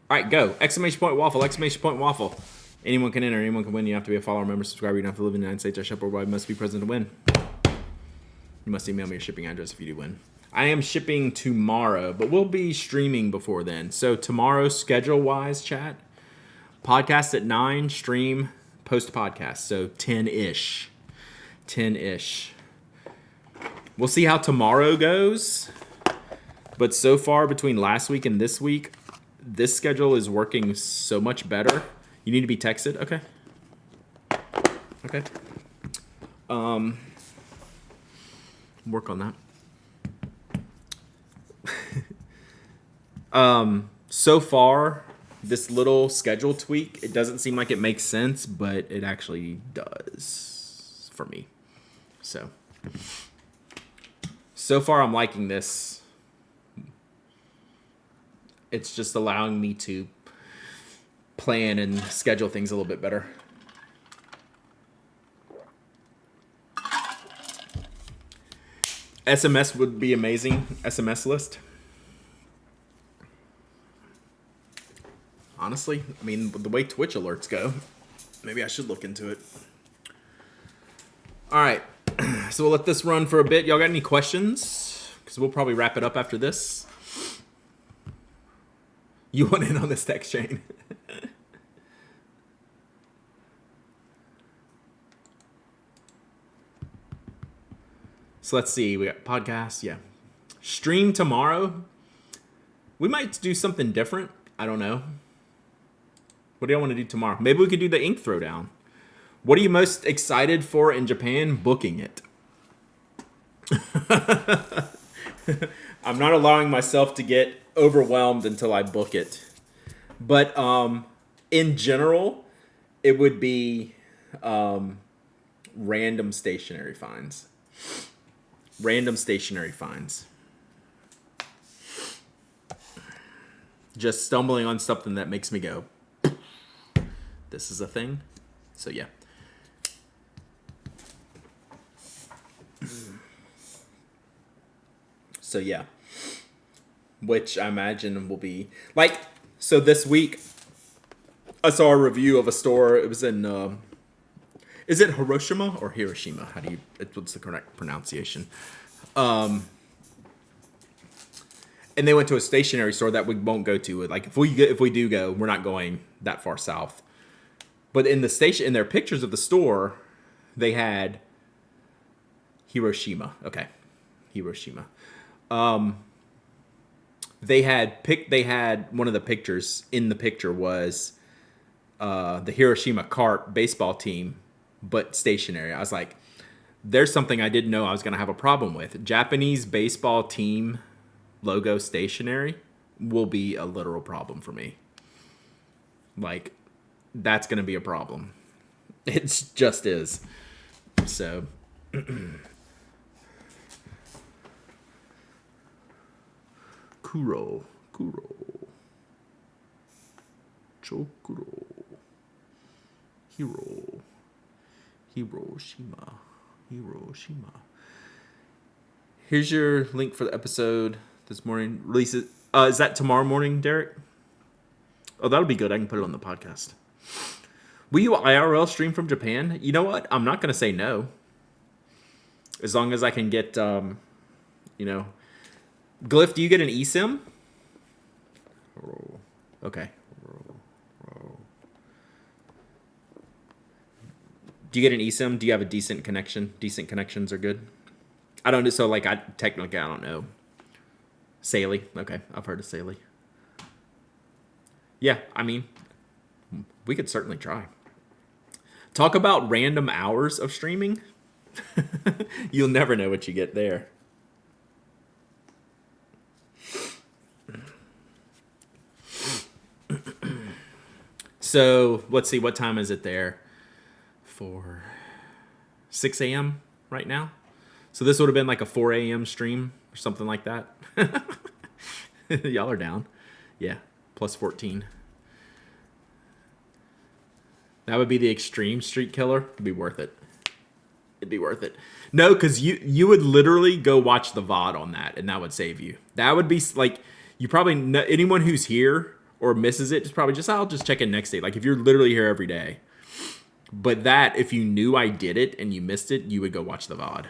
All right, go. Exclamation point waffle, exclamation point waffle. Anyone can enter, anyone can win. You have to be a follower, member, subscriber. You don't have to live in the United States or ship worldwide. Must be present to win. You must email me your shipping address if you do win. I am shipping tomorrow, but we'll be streaming before then. So tomorrow, schedule-wise, chat, podcast at 9, stream, post-podcast. So 10-ish. 10-ish. We'll see how tomorrow goes. But so far, between last week and this week, this schedule is working so much better. You need to be texted? Okay. Okay. Work on that. So far, this little schedule tweak, it doesn't seem like it makes sense, but it actually does for me. So far I'm liking this. It's just allowing me to plan and schedule things a little bit better. SMS would be amazing. SMS list. Honestly, I mean, the way Twitch alerts go, maybe I should look into it. All right, so we'll let this run for a bit. Y'all got any questions? Because we'll probably wrap it up after this. You want in on this text chain? So let's see. We got podcasts. Yeah. Stream tomorrow. We might do something different. I don't know. What do y'all want to do tomorrow? Maybe we could do the ink throwdown. What are you most excited for in Japan? Booking it. I'm not allowing myself to get overwhelmed until I book it. But in general, it would be random stationery finds. Random stationery finds. Just stumbling on something that makes me go, this is a thing. So yeah. So yeah. Which I imagine will be like, so this week I saw a review of a store. It was in is it Hiroshima or Hiroshima? What's the correct pronunciation? And they went to a stationery store that we won't go to. Like if we do go, we're not going that far south. But in their pictures of the store, they had Hiroshima. Okay, Hiroshima. They had one of the pictures. In the picture was the Hiroshima Cart baseball team, but stationary. I was like, there's something I didn't know I was going to have a problem with. Japanese baseball team logo stationery will be a literal problem for me. Like, that's going to be a problem. It just is. So, Kuro, Chokuro, Hiroshima. Here's your link for the episode this morning. Releases. Is that tomorrow morning, Derek? Oh, that'll be good. I can put it on the podcast. Will you IRL stream from Japan? You know what? I'm not going to say no. As long as I can get, Glyph, do you get an eSIM? Okay. Do you get an eSIM? Do you have a decent connection? Decent connections are good. I don't know. So, I don't know. Saley. Okay. I've heard of Saley. Yeah. I mean, we could certainly try. Talk about random hours of streaming. You'll never know what you get there. So, let's see. What time is it there? For 6 a.m. right now. So this would have been like a 4 a.m. stream or something like that. Y'all are down. Yeah. Plus 14. That would be the extreme streak killer. It'd be worth it. It'd be worth it. No, because you would literally go watch the VOD on that, and that would save you. That would be like, you probably know, anyone who's here or misses it, I'll just check in next day. Like if you're literally here every day. But that, if you knew I did it and you missed it, you would go watch the VOD.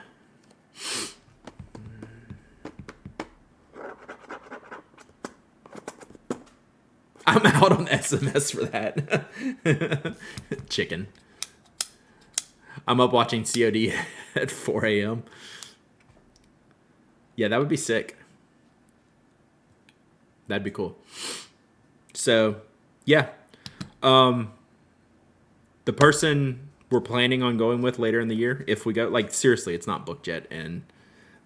I'm out on SMS for that. Chicken. I'm up watching COD at 4 a.m. Yeah, that would be sick. That'd be cool. So, yeah. The person we're planning on going with later in the year, if we go, seriously, it's not booked yet, and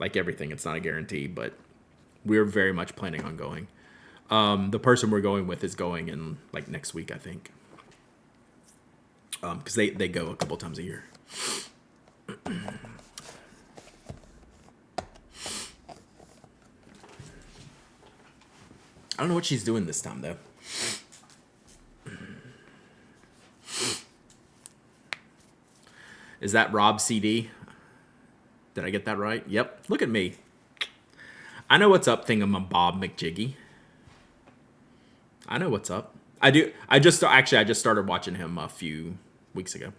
everything, it's not a guarantee, but we're very much planning on going. The person we're going with is going in next week, I think, because they go a couple times a year. I don't know what she's doing this time though. Is that Rob CD? Did I get that right? Yep. Look at me. I know what's up, Thingamabob McJiggy. I know what's up. I do. I just started watching him a few weeks ago.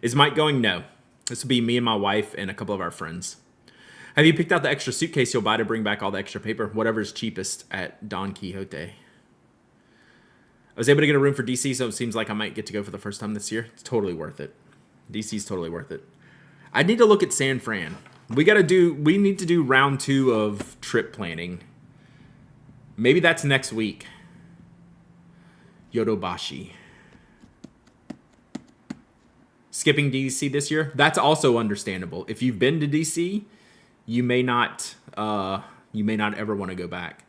Is Mike going? No. This will be me and my wife and a couple of our friends. Have you picked out the extra suitcase you'll buy to bring back all the extra paper? Whatever's cheapest at Don Quixote. I was able to get a room for DC, so it seems like I might get to go for the first time this year. It's totally worth it. DC's totally worth it. I need to look at San Fran. We need to do round 2 of trip planning. Maybe that's next week. Yodobashi. skipping DC this year. That's also understandable. If you've been to DC, you may not ever want to go back.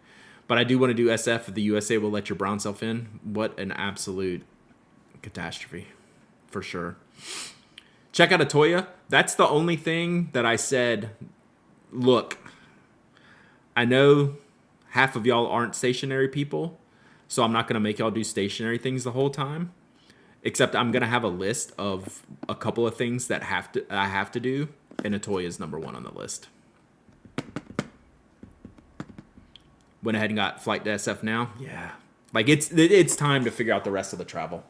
But I do want to do SF if the USA will let your brown self in. What an absolute catastrophe, for sure. Check out Atoya. That's the only thing that I said, look, I know half of y'all aren't stationary people, so I'm not going to make y'all do stationary things the whole time. Except I'm going to have a list of a couple of things that I have to do, and Atoya is number 1 on the list. Went ahead and got flight to SF now. Yeah. Like, it's time to figure out the rest of the travel.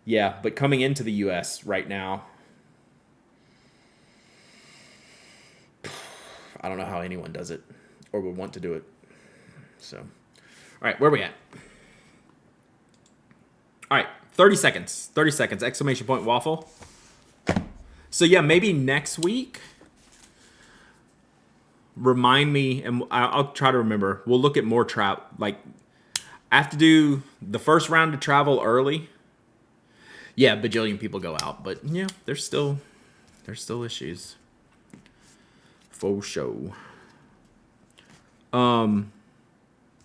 Yeah, but coming into the U.S. right now, I don't know how anyone does it or would want to do it. So, all right, where are we at? All right, 30 seconds. 30 seconds. Exclamation point waffle. So, yeah, maybe next week. Remind me, and I'll try to remember. We'll look at more travel. Like, I have to do the first round of travel early. Yeah, bajillion people go out, but yeah, there's still issues. For sure.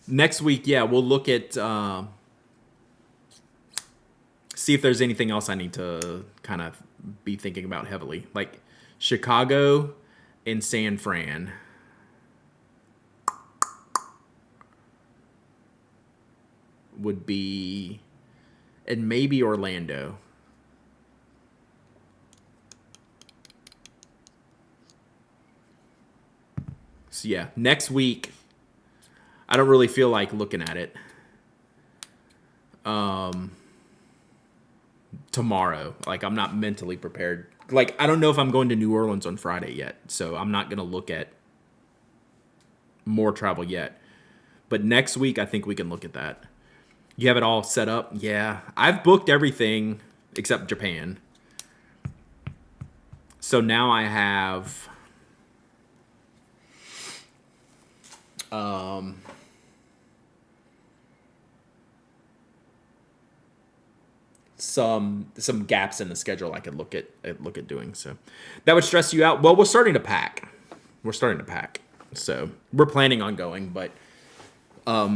Next week, yeah, we'll look at see if there's anything else I need to kind of be thinking about heavily, like Chicago and San Fran. Would be, and maybe Orlando. So yeah, next week, I don't really feel like looking at it. Tomorrow, like I'm not mentally prepared. Like I don't know if I'm going to New Orleans on Friday yet, so I'm not gonna look at more travel yet. But next week, I think we can look at that. You have it all set up? Yeah. I've booked everything except Japan. So now I have some gaps in the schedule I could look at doing. So that would stress you out. Well, we're starting to pack. So we're planning on going, but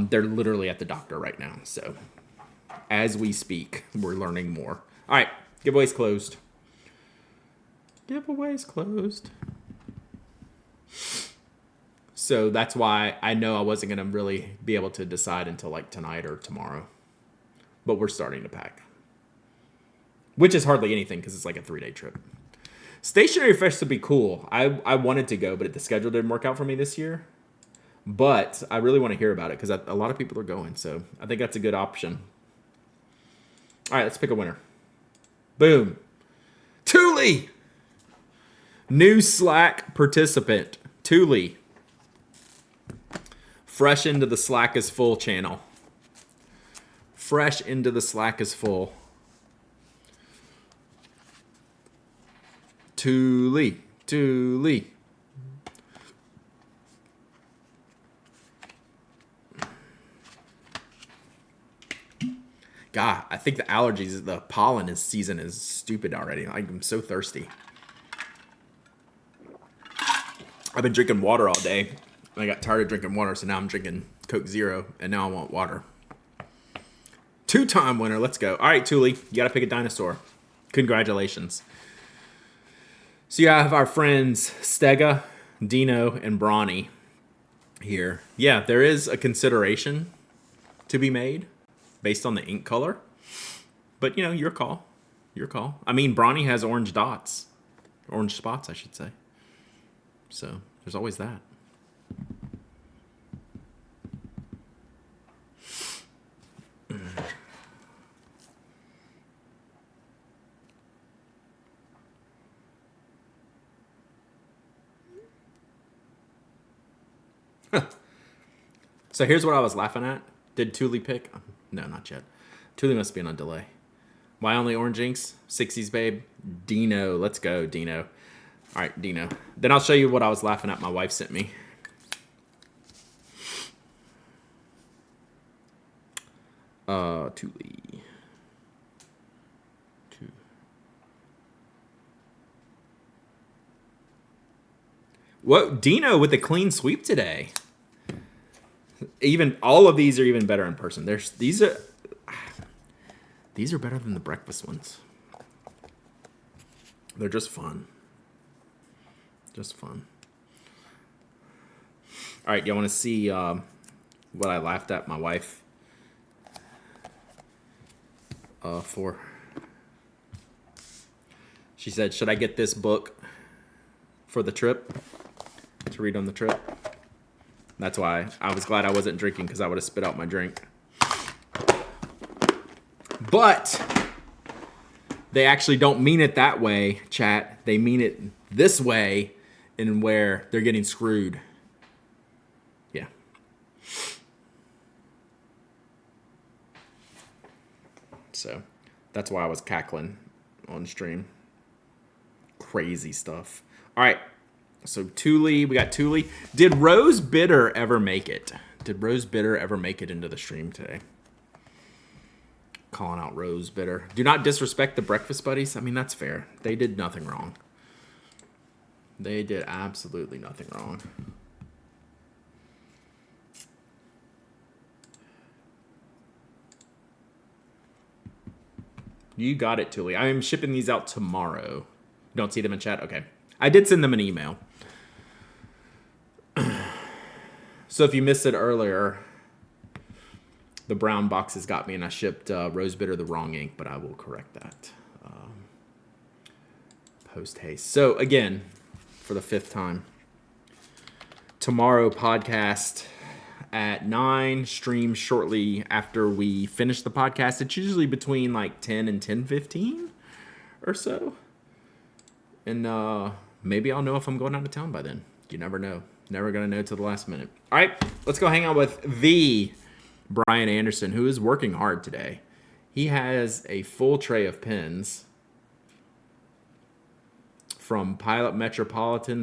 they're literally at the doctor right now. So as we speak, we're learning more. All right, giveaways closed. So that's why I know I wasn't going to really be able to decide until like tonight or tomorrow. But we're starting to pack. Which is hardly anything because it's like a 3-day trip. Stationary Fest would be cool. I wanted to go, but the schedule didn't work out for me this year. But I really want to hear about it because a lot of people are going. So I think that's a good option. All right, let's pick a winner. Boom. Thule. New Slack participant. Thule. Fresh into the Slack is full channel. Fresh into the Slack is full. Thule. God, I think the allergies, the pollen season is stupid already. I'm so thirsty. I've been drinking water all day. And I got tired of drinking water, so now I'm drinking Coke Zero, and now I want water. 2-time winner. Let's go. All right, Thule, you got to pick a dinosaur. Congratulations. So you have our friends Stega, Dino, and Brawny here. Yeah, there is a consideration to be made based on the ink color. But, your call. I mean, Brawny has orange dots. Orange spots, I should say. So, there's always that. So here's what I was laughing at. Did Thule pick? No, not yet. Thule must be on a delay. Why only orange inks? 60s, babe. Dino. Let's go, Dino. All right, Dino. Then I'll show you what I was laughing at my wife sent me. Thule. Whoa, Dino with a clean sweep today. Even all of these are even better in person. These are better than the breakfast ones. They're just fun. Just fun. All right, y'all want to see what I laughed at my wife for? She said, "Should I get this book for the trip to read on the trip?" That's why I was glad I wasn't drinking, because I would have spit out my drink. But they actually don't mean it that way, chat. They mean it this way, in where they're getting screwed. Yeah. So that's why I was cackling on stream. Crazy stuff. All right. So Thule, we got Thule. Did Rose Bitter ever make it? Did Rose Bitter ever make it into the stream today? Calling out Rose Bitter. Do not disrespect the breakfast buddies. I mean, that's fair. They did nothing wrong. They did absolutely nothing wrong. You got it, Thule. I am shipping these out tomorrow. Don't see them in chat? Okay. I did send them an email. So if you missed it earlier, the brown boxes got me, and I shipped Rose Bitter the wrong ink, but I will correct that post haste. So again, for the 5th time, tomorrow podcast at 9, stream shortly after we finish the podcast. It's usually between like 10 and 10:15 or so. And maybe I'll know if I'm going out of town by then. You never know. Never going to know till the last minute. All right, let's go hang out with the Brian Anderson, who is working hard today. He has a full tray of pens from Pilot Metropolitan,